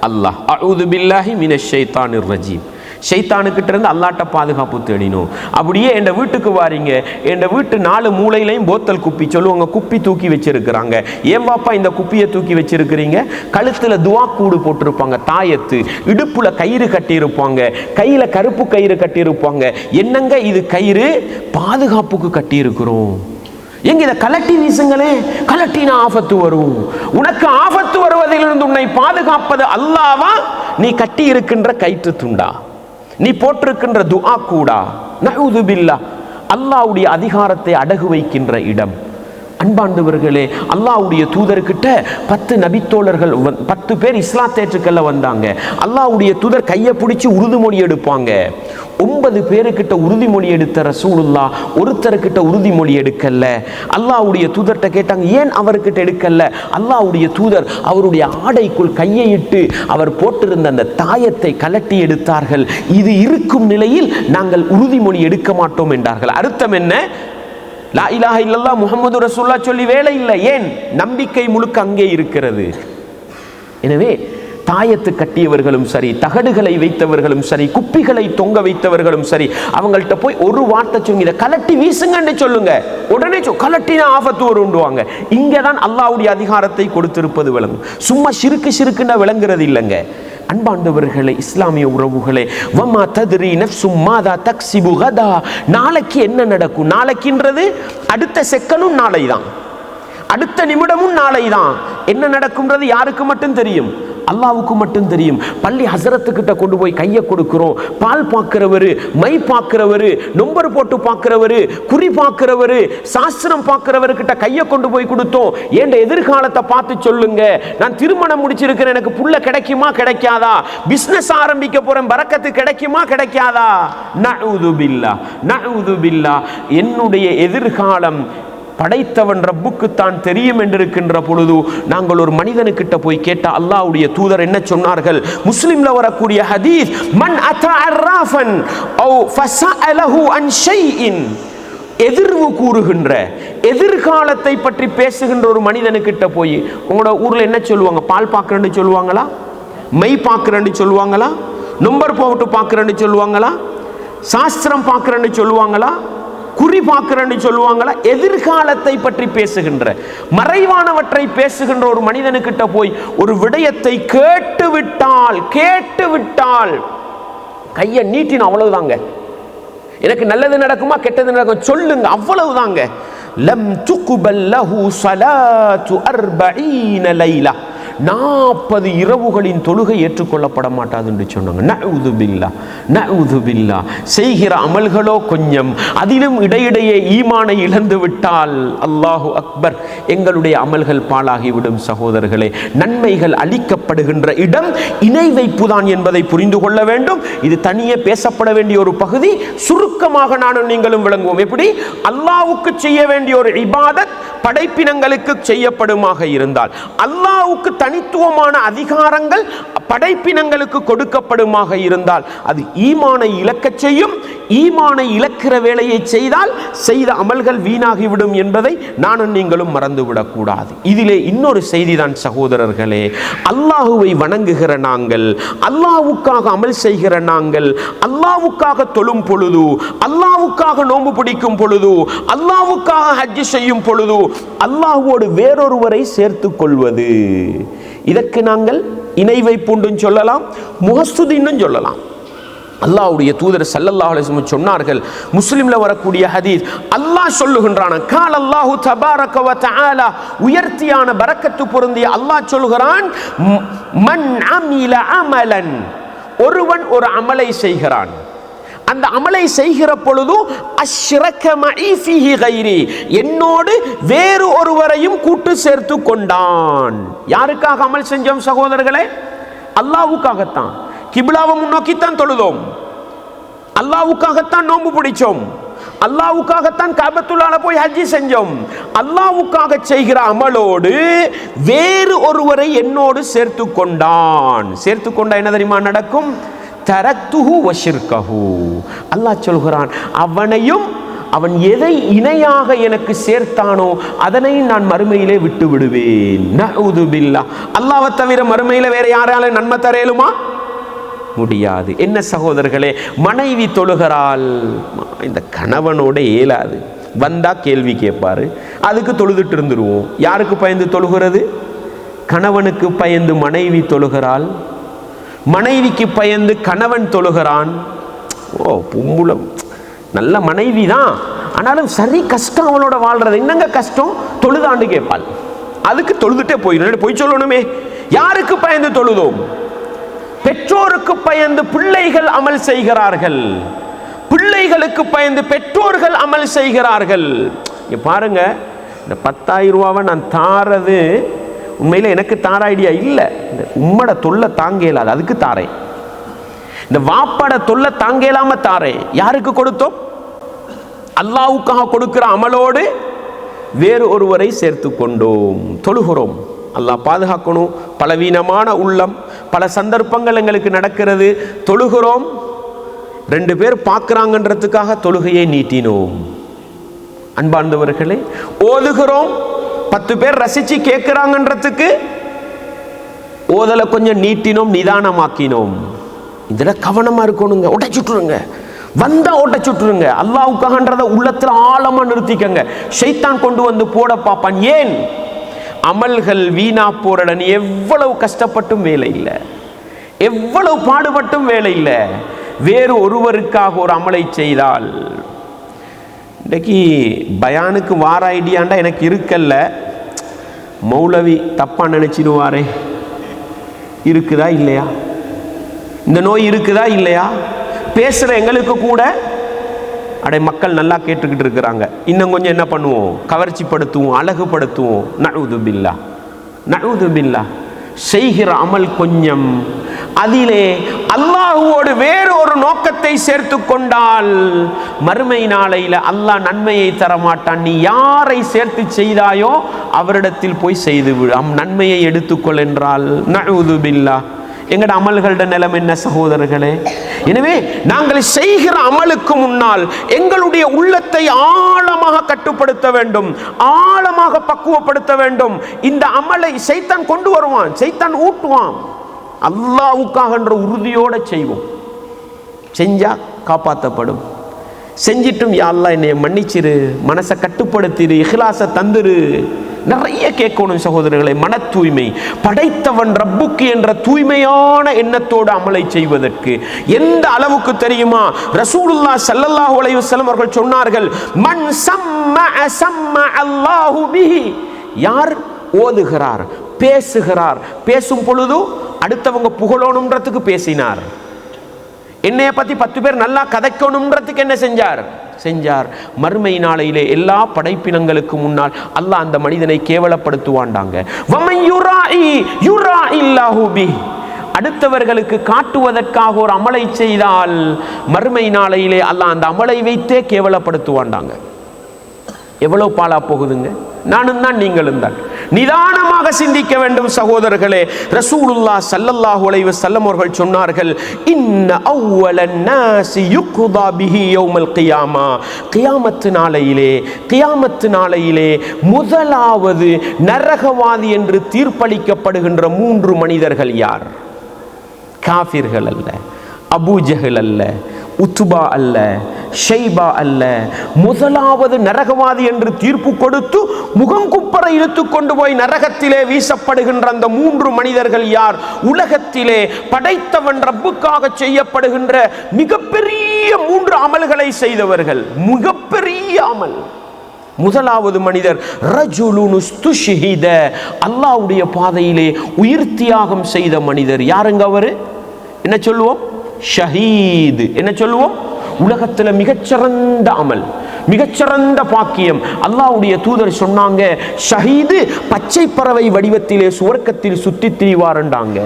அல்லாஹ். அஊது பில்லாஹி மினஷ் ஷைத்தானிர் ரஜீம். ஷைத்தானுக்கிட்ட இருந்து அல்லாட்ட பாதுகாப்பு தேடினோம். அப்படியே என் வீட்டுக்கு வாரீங்க, என் வீட்டு 4 மூலையிலையும் போத்தல் குப்பி சொல்லுவாங்க, குப்பி தூக்கி வச்சிருக்கிறாங்க. ஏன் பாப்பா இந்த குப்பியை தூக்கி வச்சிருக்கிறீங்க? கழுத்துல துவா கூடு போட்டிருப்பாங்க, தாயத்து, இடுப்புல கயிறு கட்டியிருப்பாங்க, கையில கருப்பு கயிறு கட்டியிருப்பாங்க. என்னங்க இது? கயிறு பாதுகாப்புக்கு கட்டியிருக்கிறோம். எங்க இதை கலட்டி வீசுங்களே, கலட்டினா ஆபத்து வரும். உனக்கு ஆபத்து வருவதிலிருந்து உன்னை பாதுகாப்பது அல்லாவா? நீ கட்டி இருக்கின்ற கயிற்று துண்டா? நீ போட்டிருக்கின்ற துஆ கூடா? நஊது பில்லாஹ். அல்லாஹ்வுடைய அதிகாரத்தை அடகு வைக்கின்ற இடம். அன்பாண்டவர்களே, அல்லாஹ்வுடைய தூதர்கிட்ட 10 நபித்தோழர்கள் 10 பேர் இஸ்லாத்தை ஏற்றுக்கொள்ள வந்தாங்க. அல்லாஹ்வுடைய தூதர் கையை பிடிச்சி உறுதிமொழி எடுப்பாங்க. 9 பேருக்கிட்ட உறுதிமொழி எடுத்த ரசூலுல்லாஹ் ஒருத்தருக்கிட்ட உறுதிமொழி எடுக்கல. அல்லாஹ்வுடைய தூதர்கிட்ட கேட்டாங்க, ஏன் அவர்கிட்ட எடுக்கல? அல்லாஹ்வுடைய தூதர் அவருடைய ஆடைக்குள் கையை இட்டு அவர் போட்டிருந்த அந்த தாயத்தை கலட்டி எடுத்தார்கள். இது இருக்கும் நிலையில் நாங்கள் உறுதிமொழி எடுக்க மாட்டோம் என்றார்கள். அர்த்தம் என்ன? லா இலாஹா இல்லல்லாஹ் முஹம்மது ரசூலுல்லாஹ் சொல்லி வேலை இல்லை. ஏன்? நம்பிக்கை முழுக்க அங்கே இருக்கிறது. எனவே தாயத்து கட்டியவர்களும் சரி, தகடுகளை வைத்தவர்களும் சரி, குப்பிகளை தொங்க வைத்தவர்களும் சரி, அவங்கள்ட்ட போய் ஒரு வார்த்தை சொல்லுங்க, இதை கலட்டி வீசுங்கன்னு சொல்லுங்க. உடனே கலட்டினா ஆபத்து வருவாங்க. இங்கே தான் அல்லாஹ்வுடைய அதிகாரத்தை கொடுத்திருப்பது விளங்கும். சும்மா சிறுக்குன்னா விளங்குறது இல்லைங்க. அன்பாண்டவர்களே, இஸ்லாமிய உறவுகளே, வமா தத்ரி நஃப்சும் மாதா தக்ஸிபு கதா. நாளைக்கு என்ன நடக்கும்? நாளைக்குன்றது அடுத்த செகண்டும் நாளை தான், அடுத்த நிமிடமும் நாளை தான். என்ன நடக்கும்ன்றது யாருக்கு மட்டும் தெரியும்? அல்லாஹ்வுக்கு மட்டும் தெரியும். பள்ளி ஹசரத்துக்கிட்ட கொண்டு போய் கையை கொடுக்கிறோம். பால் பார்க்கிறவரு, மை பார்க்கிறவரு, நொம்பர் போட்டு பார்க்கிறவரு, குறி பார்க்கிறவரு, சாஸ்திரம் பார்க்கிறவர்கிட்ட கையை கொண்டு போய் கொடுத்தோம். என் எதிர்காலத்தை பார்த்து சொல்லுங்க, நான் திருமணம் முடிச்சிருக்கிறேன், எனக்கு புள்ள கிடைக்குமா கிடைக்காதா, பிசினஸ் ஆரம்பிக்க போறேன், பரக்கத்து கிடைக்குமா கிடைக்காதா? நஊது பில்லாஹ், நஊது பில்லாஹ். என்னுடைய எதிர்காலம் படைத்தவன் ரப்புக்கு தான் தெரியும் என்றிருக்கின்ற பொழுது நாங்கள் ஒரு மனிதனுக்கிட்ட போய் கேட்ட அல்லாஹ்வுடைய தூதர் என்ன சொன்னார்கள்? முஸ்லிம்ல வரக்கூடிய ஹதீஸ், மன் அத்தா அர்ராஃபன் அவ் ஃபஸஅலஹு அன் ஷைஇன், எதிர்வு கூறுகின்ற, எதிர்காலத்தை பற்றி பேசுகின்ற ஒரு மனிதனுக்கிட்ட போய், உங்களோட ஊர்ல என்ன சொல்லுவாங்க? பால் பார்க்கறேன்னு சொல்லுவாங்களா? மை பார்க்கறேன்னு சொல்லுவாங்களா? நம்பர் போட்டு பார்க்கறேன்னு சொல்லுவாங்களா? சாஸ்திரம் பார்க்கறேன்னு சொல்லுவாங்களா? குறி பார்க்கிறேன்னு சொல்லுவாங்களா? எதிர்காலத்தை பற்றி பேசுகின்ற, மறைவானவற்றை பேசுகின்ற ஒரு மனிதனுக்கிட்ட போய் ஒரு விடயத்தை கேட்டுவிட்டால் கையை நீட்டின அவ்வளவுதாங்க. எனக்கு நல்லது நடக்குமா கெட்டது நடக்கும் சொல்லுங்க, அவ்வளவுதாங்க. லம் துக்பல் லஹு ஸலாத்து 40 லைலா, 40 இரவுகளின் தொழுகை ஏற்றுக்கொள்ளப்பட மாட்டாது என்று சொன்னாங்க. நஊது பில்லாஹ், நஊது பில்லாஹ். செய்கிற அமல்களோ கொஞ்சம், அதிலும் இடையிடையே ஈமானை இழந்து விட்டால் அல்லாஹு அக்பர், எங்களுடைய அமல்கள் பாழாகிவிடும். சகோதரர்களே, நன்மைகள் அளிக்கப்படுகின்ற இடம் இணை வைப்புதான் என்பதை புரிந்து கொள்ள வேண்டும். இது தனியே பேசப்பட வேண்டிய ஒரு பகுதி. சுருக்கமாக நானும் நீங்களும் விளங்குவோம். எப்படி அல்லாஹ்வுக்கு செய்ய வேண்டிய ஒரு இபாதத் படைப்பினங்களுக்கு செய்யப்படுமாக இருந்தால், அல்லாஹ்வுக்கு தனித்துவமான அதிகாரங்கள் படைப்பினங்களுக்கு கொடுக்கப்படுமாக இருந்தால், அது ஈமானை இழக்கச் செய்யும். ஈமானை இழக்கிற வேலையை செய்தால் செய்த அமல்கள் வீணாகிவிடும் என்பதை நானும் நீங்களும் மறந்துவிடக் கூடாது. இதிலே இன்னொரு செய்திதான் சகோதரர்களே, அல்லாஹுவை வணங்குகிற நாங்கள், அல்லாஹ்வுக்காக அமல் செய்கிற நாங்கள், அல்லாஹ்வுக்காக தொழும் பொழுது, அல்லாஹ்வுக்காக நோன்பு பிடிக்கும் பொழுது, அல்லாஹ்வுக்காக ஹஜ் செய்யும் பொழுது, அல்லாஹ்வோடு வேறொருவரை சேர்த்துக் கொள்வது, இதற்கு நாங்கள் இணை வைப்புண்டு சொல்லலாம், முஹஸ்ஸுதின்னு சொல்லலாம். அல்லாஹ்வுடைய தூதர் ஸல்லல்லாஹு அலைஹி வஸல்லம் சொன்னார்கள், முஸ்லிம்ல வரக்கூடிய ஹதீஸ், அல்லாஹ் சொல்லுகின்றான், கால அல்லாஹு தபாரக வ தஆலா, உயர்த்தியான பரக்கத்து பொருந்திய அல்லாஹ் சொல்கிறான், மன் அமில அமலன், ஒருவன் ஒரு அமலை செய்கிறான், அந்த அமலை செய்கிற பொழுது அஷ்ரக மஇ ஃபீஹி கைரி, என்னோடு வேறு ஒருவரையும் கூட்டு சேர்த்து கொண்டான். யாருக்காக அமல் செஞ்சோம் சகோதரர்களே? அல்லாஹ்வுக்காகத்தான். கிப்லாவை முன்னோக்கித்தான் தொழுதோம், அல்லாஹ்வுக்காகத்தான் நோன்பு பிடிச்சோம், அல்லாஹ்வுக்காகத்தான் கஅபத்துல்லாஹ்ல போய் ஹஜ் செஞ்சோம். அல்லாஹ்வுக்காக செய்கிற அமலோடு வேறு ஒருவரை என்னோடு சேர்த்து கொண்டான். சேர்த்து கொண்டா என்ன தெரியுமா நடக்கும்? தரக்துஹு வஷிர்கஹு, அல்லாஹ் சொல்கிறான், அவனையும் அவன் எதை இணையாக எனக்கு சேர்த்தானோ அதனை நான் மறுமையிலே விட்டு விடுவேன். நஊது பில்லாஹ். அல்லாஹ்வை தவிர மறுமையில வேற யாராலும் நன்மை தரேலுமா? முடியாது. என்ன சகோதரர்களே, மனைவி தொழுகிறாள், இந்த கணவனோட இயலாது, வந்தா கேள்வி கேட்பாரு, அதுக்கு தொழுதுட்டு இருந்துருவோம். யாருக்கு பயந்து தொழுகிறது? கணவனுக்கு பயந்து மனைவி தொழுகிறாள், மனைவிக்கு பயந்து கணவன் தொழுகிறான். ஓ, பொம்புலம் நல்ல மனைவி தான், ஆனாலும் சரி கஷ்டம் அவளோட வாழ்றது. என்னங்க கஷ்டம்? தொழுதாண்டு கேட்பாள், அதுக்கு தொழுதுட்டே போய் சொல்லணுமே. யாருக்கு பயந்து தொழுதோம்? பெற்றோருக்கு பயந்து பிள்ளைகள் அமல் செய்கிறார்கள், பிள்ளைகளுக்கு பயந்து பெற்றோர்கள் அமல் செய்கிறார்கள். பாருங்க, இந்த 10,000 ரூபாவை நான் தாரது உண்மையில எனக்கு தார ஐடியா இல்லை, இந்த உம்மட தொல்லை தாங்கலாது, அதுக்கு தாரேன். இந்த வாப்பட தொல்லை தாங்கலாம தாரேன். யாருக்கு கொடுத்தோம்? அல்லாஹ்வுக்காக கொடுக்கிற அமலோடு வேறு ஒருவரை சேர்த்து கொண்டோம், தொழுகிறோம். அல்லாஹ் பாதுகாக்கணும். பலவீனமான உள்ளம், பல சந்தர்ப்பங்கள் எங்களுக்கு நடக்கிறது. தொழுகிறோம், 2 பேர் பார்க்குறாங்கன்றதுக்காக தொழுகையை நீட்டினோம். அன்பார்ந்தவர்களே, ஓதுகிறோம், 10 பேர் ரசிச்சு கேட்கிறாங்கன்றதுக்கு ஓதலை கொஞ்சம் நீட்டினோம், நிதானமாக்கினோம். இதில் கவனமா இருக்கணுங்க. உடைச்சுட்டுருங்க, வந்தா ஓட்டச்சுட்டுருங்க. அல்லாஹ்வுக்காகன்றத உள்ளத்துல ஆழமா நிறுத்திக்கங்க. ஷைத்தான் கொண்டு வந்து போட பார்ப்பான். ஏன்? அமல்கள் வீணா போறடன் எவ்வளவு கஷ்டப்பட்டும் வேலை இல்லை, எவ்வளவு பாடுபட்டும் வேலை இல்லை. வேறு ஒருவருக்காக ஒரு அமலை செய்தால், இன்றைக்கு பயானுக்கு வார ஐடியாண்டா எனக்கு இருக்கல்ல, மௌலவி தப்பா நினைச்சிடுவாரே, இருக்குதா இல்லையா? இந்த நோய் இருக்குதா இல்லையா? பேசுகிற எங்களுக்கு கூட அடே மக்கள் நல்லா கேட்டுக்கிட்டு இருக்கிறாங்க, இன்னும் கொஞ்சம் என்ன பண்ணுவோம், கவர்ச்சிப்படுத்துவோம், அழகுபடுத்துவோம். நஊது பில்லாஹ், நஊது பில்லாஹ். செய்கிற அமல் கொஞ்சம், அதிலே அல்லாஹுவோடு வேறொரு நோக்கத்தை சேர்த்து கொண்டால் மறுமை நாளையில் அல்லாஹ் நன்மையை தரமாட்டான். நீ யாரை சேர்த்து செய்தாயோ அவரிடத்தில் போய் செய்து விடு, நன்மையை எடுத்துக்கொள் என்றால் நஊது பில்லாஹ். எங்கட அமல்களோட நிலைமை என்ன சகோதரர்களே? எனவே நாங்கள் செய்கிற அமலுக்கு முன்னால் எங்களுடைய உள்ளத்தை ஆழமாக கட்டுப்படுத்த வேண்டும், ஆழமாக பக்குவப்படுத்த வேண்டும். இந்த அமலை சைத்தான் கொண்டு வருவான், சைத்தான் ஊட்டுவான். அல்லாஹ்வுக்காக என்ற உறுதியோட செய்வோம். செஞ்சா காப்பாற்றப்படும். செஞ்சிட்டும் யா அல்லாஹ் என்னை மன்னிச்சிரு, மனசை கட்டுப்படுத்திரு, இஹ்லாஸை தந்துரு. நிறைய கேட்கணும் சகோதரர்களை. மன தூய்மை, படைத்தவன் ரப்புக்கு என்ற தூய்மையான எண்ணத்தோடு அமலை செய்வதற்கு எந்த அளவுக்கு தெரியுமா? ரசூலுல்லாஹ் ஸல்லல்லாஹு அலைஹி வஸல்லம் அவர்கள் சொன்னார்கள், மன் சம்மஅ சம்மஅ அல்லாஹு பிஹி. யார் ஓதுகிறார், பேசுகிறார், பேசும் பொழுது அடுத்தவங்க புகழணும்ன்றதுக்கு பேசினார், என்னைய பத்தி 10 பேர் நல்லா கதைக்கணும்ன்றதுக்கு என்ன செஞ்சார்? மறுமை நாளையிலே எல்லா படைப்பினங்களுக்கு முன்னால் அல்லாஹ் அந்த மனிதனை கேவலப்படுத்துவாண்டாங்க. அடுத்தவர்களுக்கு காட்டுவதற்காக ஒரு அமலை செய்தால் மறுமை நாளையிலே அல்லாஹ் அந்த அமலை வைத்தே கேவலப்படுத்துவாண்டாங்க. எவ்வளவு பாலா போகுதுங்க. நானும் தான் நீங்களும் தான். நிதானமாக சிந்திக்க வேண்டும் சகோதரர்களே. ரசூலுல்லாஹ் ஸல்லல்லாஹு அலைஹி வஸல்லம் அவர்கள் சொன்னார்கள், இன்ன அவ்வலன் நாஸி யுக்தா பிஹி யௌமல் கியாமா. கியாமத்து நாளையிலே முதலாவது நரகவாதி என்று தீர்ப்பளிக்கப்படுகின்ற 3 மனிதர்கள் யார்? காஃபிர்கள் அல்ல, அபூ ஜஹல் அல்ல, உத்பா அல்ல, ஷைபா அல்ல. முதலாவது நரகவாதி என்று தீர்ப்பு கொடுத்து முகங்குப்பர இழுத்து கொண்டு போய் நரகத்திலே வீசப்படுகின்ற அந்த 3 மனிதர்கள் யார்? உலகத்திலே படைத்தவன் ரப்புக்காக செய்யப்படுகின்ற மிகப்பெரிய 3 அமல்களை செய்தவர்கள். மிகப்பெரிய அமல். முதலாவது மனிதர் ரஜுலுன் உஸ்துஷ்ஹித, அல்லாஹ்வுடைய பாதையிலே உயிர் தியாகம் செய்த மனிதர். யாருங்க அவரு? என்ன சொல்லுவோம்? ஷஹீத். என்ன சொல்லுவோம்? உலகத்துல மிகச்சிறந்த அமல், மிகச்சிறந்த பாக்கியம். அல்லாஹ்வுடைய தூதர் சொன்னாங்க, ஷஹீது பச்சை பறவை வடிவத்திலே சுவர்க்கத்தில் சுத்தி திரிவார்ண்டாங்க.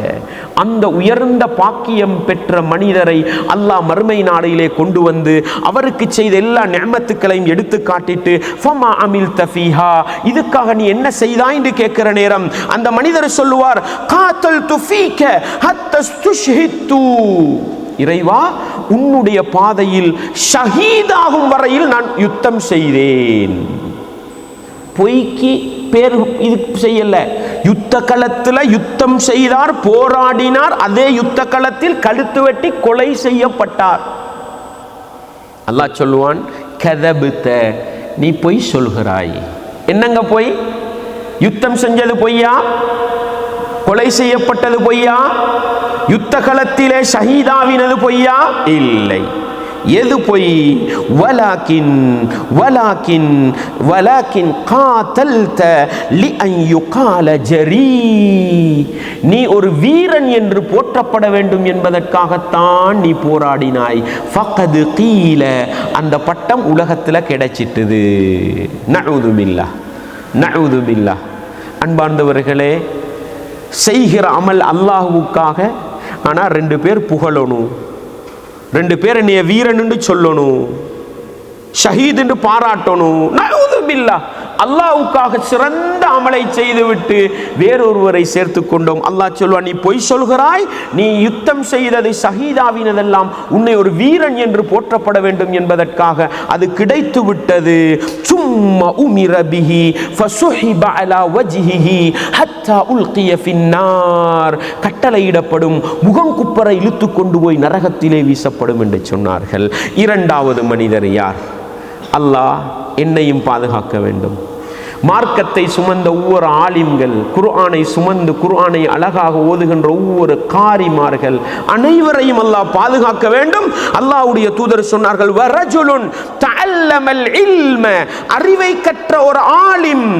அந்த உயர்ந்த பாக்கியம் பெற்ற மனிதரை அல்லாஹ் மறுமை நாளையிலே கொண்டு வந்து அவருக்கு செய்த எல்லா நிஅமத்துக்களையும் எடுத்து காட்டிட்டு, ஃபமா அமில்த ஃபீஹா, இதுக்காக நீ என்ன செய்தாய் என்று கேட்கிற நேரம் அந்த மனிதர் சொல்லுவார், காத்தல்து ஃபீக ஹத்தா ஸ்துஷ்ஹித்து. இறைவா, உன்னுடைய பாதையில் ஷஹீதாகும் வரையில் நான் யுத்தம் செய்தேன். பொய்க்கு பேர் இது செய்யல. யுத்த களத்தில் யுத்தம் செய்தார், போராடினார். அதே யுத்த களத்தில் கழுத்து வெட்டி கொலை செய்யப்பட்டார். அல்லாஹ் சொல்லுவான், கதபுத்த, நீ பொய் சொல்கிறாய். என்னங்க பொய்? யுத்தம் செஞ்சது பொய்யா? கொலை செய்யப்பட்டது பொய்யா? யுத்த களத்திலே ஷஹீதாவினது பொய்யா? இல்லை. எது பொய்? வலாக்கின் வலாக்கின் வலாக்கின் காத்தல்த லிஅன் யுகால ஜரீ. நீ ஒரு வீரன் என்று போற்றப்பட வேண்டும் என்பதற்காகத்தான் நீ போராடினாய். ஃபக்து கீல, அந்த பட்டம் உலகத்தில் கிடைச்சிட்டது. நஊது பில்லாஹ், நஊது பில்லாஹ். அன்பார்ந்தவர்களே, செய்கிற அமல் அல்லாஹ்வுக்காக. ஆனால் 2 பேர் புகழணும், 2 பேர் என்னைய வீரன் சொல்லணும், ஷஹீத் என்று பாராட்டணும். நஊது பில்லாஹ். அல்லாஹ்வுக்காக சிறந்த அமலை செய்துவிட்டு வேறொருவரை சேர்த்து கொண்டோம். அல்லாஹ் சொல்வான், நீ பொய் சொல்கிறாய், நீ யுத்தம் செய்தது ஷஹீதாவினதெல்லாம் உன்னை ஒரு வீரன் என்று போற்றப்பட வேண்டும் என்பதற்காக அது கிடைத்து விட்டது. சும்மா உமிர பிஹி ஃபசுஹிப அலா வஜ்ஹிஹி ஹத்தா உல்கிய ஃபின்னார். கட்டளையிடப்படும், முகம் குப்பர இழுத்து கொண்டு போய் நரகத்திலே வீசப்படும் என்று சொன்னார்கள். 2வது மனிதர் யார்? அல்லாஹ் என்னையும் பாதுகாக்க வேண்டும். மார்க்கத்தை சுமந்த ஒவ்வொரு ஆலிம்கள், குர்ஆனை சுமந்து குர்ஆனை அழகாக ஓதுகின்ற ஒவ்வொரு காரிமார்கள் அனைவரையும் அல்லாஹ் பாதுகாக்க வேண்டும். அல்லாஹ்வுடைய தூதர் சொன்னார்கள், வரஜுலுன் தஅல்லமல் இல்ம, அறிவை கற்ற ஒரு ஆலிம்,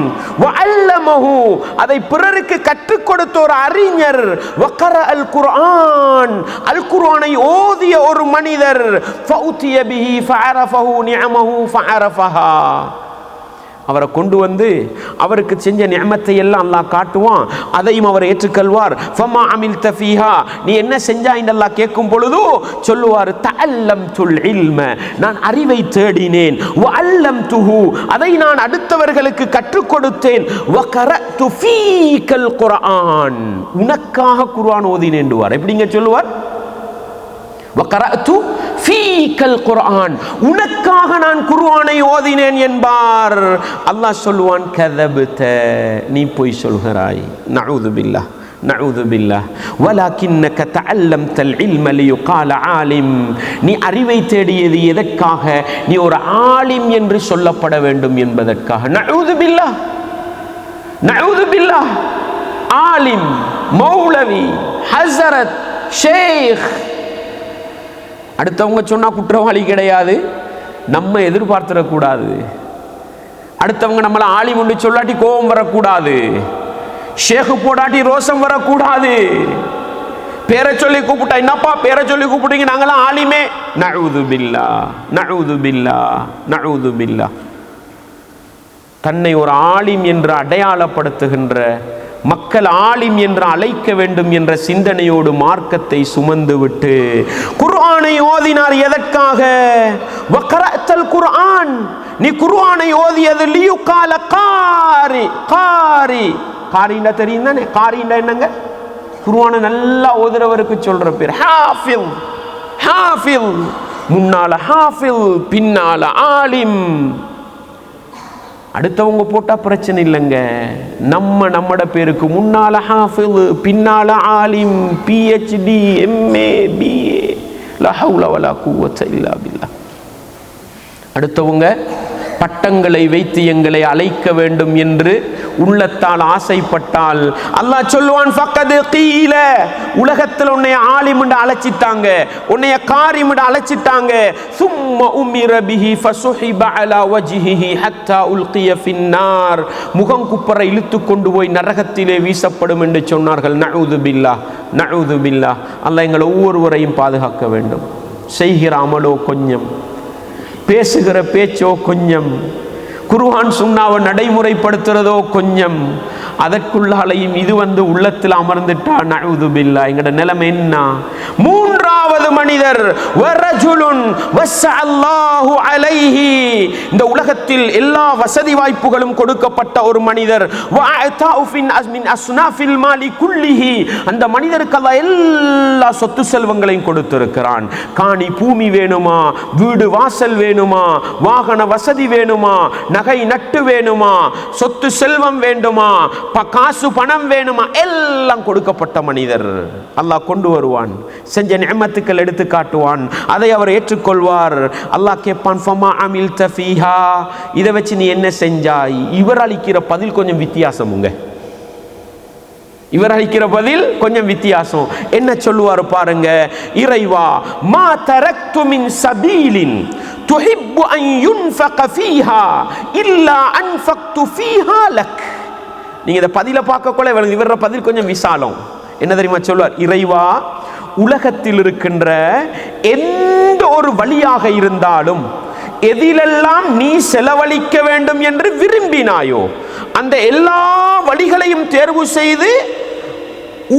வஅல்லமஹு, அதை பிறருக்கு கற்றுக் கொடுத்த ஒரு அறிஞர், வகரஅல் குர்ஆன், அல் குர்ஆனை ஓதிய ஒரு மனிதர், ஃபஉதிய பிஹி ஃபஅரஃபஹு நிஅமஹு ஃபஅரஃபஹா, அவரை கொண்டு வந்து அவருக்கு செஞ்ச நிஅமத்தை எல்லாம் அல்லாஹ் காட்டுவான், அதையும் அவர் ஏற்றுக்கொள்வார். ஃபமா அமில்த ஃபீஹா, நீ என்ன செஞ்சாய் என்று அல்லாஹ் கேட்கும் பொழுது சொல்லுவார், தஅல்லம்துல் இல்ம, நான் அறிவை தேடினேன், வஅல்லம்துஹு, அதை நான் அடுத்தவர்களுக்கு கற்றுக் கொடுத்தேன், வகரஅது ஃபீகல் குர்ஆன், உனக்காக குர்ஆன் ஓதினேன் என்றுவார். எப்படிங்க சொல்லுவார்? வகரஅது ஃபீகல் குர்ஆன், உனக்காக நான் குர்ஆனை ஓதினேன் என்பார். அல்லாஹ் சொல்லுவான், கதபத, நீ பொய் சொல்கிறாய். நஊது பில்லாஹ், நஊது பில்லாஹ். வலக்கின்னக தஅல்லம்தல் இல்ம லியுகால ஆலிம், நீ அறிவை தேடியது எதற்காக? நீ ஒரு ஆலிம் என்று சொல்லப்பட வேண்டும் என்பதற்காக. நஊது பில்லாஹ், நஊது பில்லாஹ். ஆலிம், மௌலவி, ஹஸரத், ஷேக், அடுத்தவங்க சொன்னா குற்றவாளி கிடையாது, நம்ம எதிர்பார்த்திடக்கூடாது. அடுத்தவங்க நம்மளை ஆலிம் ஒன்று சொல்லாட்டி கோபம் வரக்கூடாது, ஷேக்கு போடாட்டி ரோசம் வரக்கூடாது. பேரை சொல்லி கூப்பிட்டா, என்னப்பா பேரை சொல்லி கூப்பிட்டீங்க, நாங்களாம் ஆலிமே. நஊது பில்லாஹ், நஊது பில்லாஹ், நஊது பில்லாஹ். தன்னை ஒரு ஆலிம் என்று அடையாளப்படுத்துகின்ற மக்கள் ஆலிம் என்று அழைக்க வேண்டும் என்ற சிந்தனையோடு மார்க்கத்தை சுமந்து விட்டு குர்ஆனை ஓதினார். எதற்காக? வகரஅத்தல் குர்ஆன், நீ குர்ஆனை ஓதியது லியுகால காரி. காரி, காரின்னா தெரியும் தானே? காரின்னா என்னங்க? குர்ஆனை நல்லா ஓதுறவருக்கு சொல்ற பேர் ஹாஃபில். ஹாஃபில், முன்னால ஹாஃபில், பின்னால ஆலிம். அடுத்தவங்க போட்டா பிரச்சனை இல்லைங்க, நம்மட பேருக்கு முன்னால ஹாஃபில், பின்னால ஆலிம், PhD, MA, BA, லா ஹவுல வலா குவத்த இல்லா பில்லாஹ். அடுத்தவங்க பட்டங்களை வைத்து எங்களை அழைக்க வேண்டும் என்று உள்ளத்தால் ஆசைப்பட்டால் அல்லாஹ் சொல்லுவான், ஃபக்கது கீல, உலகத்தில் உன்னை ஆலிம் என்று அழைச்சிட்டாங்க, உன்னைய காரிம் என்று அழைச்சிட்டாங்க. சும்ம உமிர பிஹி ஃபசுஹிப அலா வஜ்ஹிஹி ஹத்தா உல்கிய ஃபின்னார், முகம் குப்பர இழுத்து கொண்டு போய் நரகத்திலே வீசப்படும் என்று சொன்னார்கள். நஊது பில்லாஹ், நஊது பில்லாஹ். அல்லாஹ் எங்களை ஒவ்வொருவரையும் பாதுகாக்க வேண்டும். செய்கிற அமலோ கொஞ்சம், பேசுகிற பேச்சோ கொஞ்சம், குர்ஆன் சுன்னாவை நடைமுறைப்படுத்துறதோ கொஞ்சம், அதற்குள்ளாலையும் இது வந்து உள்ளத்தில் அமர்ந்துட்டா நஊது பில்லாஹ், எங்கட நிலைமை என்ன? மூன்றாவது மனிதர், வரஜுலுன் வஸ்ஸஅல்லாஹு அலைஹி, இந்த உலகத்தில் எல்லா வசதி வாய்ப்புகளும் கொடுக்கப்பட்ட ஒரு மனிதர், வஅதாஉ மின் அஸ்னாஃபில் மாலி குல்லிஹி, அந்த மனிதருக்கு அல்லாஹ் எல்லா சொத்து செல்வங்களையும் கொடுத்திருக்கிறான். காணி பூமி வேணுமா, வீடு வாசல் வேணுமா, வாகன வசதி வேணுமா, நகை நட்டு வேணுமா, சொத்து செல்வம் வேண்டுமா, காசு பணம் வேணுமா, எல்லாம் கொடுக்கப்பட்ட மனிதர். அல்லாஹ் கொண்டு வருவான், செஞ்ச நிஅமத்துக்கள் எடுத்து காட்டுவான், அதை அவர் ஏற்றுக்கொள்வார். அல்லாஹ் கேட்பான், ஃபமா அமில்த ஃபீஹா, இதை வச்சு நீ என்ன செஞ்சாய்? இவர் அளிக்கிற பதில் கொஞ்சம் வித்தியாசமுங்க, இவர் அளிக்கிற பதில் கொஞ்சம் வித்தியாசம். என்ன சொல்லுவார் பாருங்க, இறைவா, மா தரக்து மின் சபீலின் துஹிப்பு அன் யுன்ஃபக ஃபீஹா இல்லா அன்ஃபக்து ஃபீஹா லக். நீங்க இந்த பதில பார்க்கக்குள்ள இவர பதில் கொஞ்சம் விசாலம். என்ன தெரியுமா சொல்வார்? இறைவா, உலகத்தில் இருக்கின்ற எந்த ஒரு வழியாக இருந்தாலும், எதிலெல்லாம் நீ செலவழிக்க வேண்டும் என்று விரும்பினாயோ அந்த எல்லா வழிகளையும் தேர்வு செய்து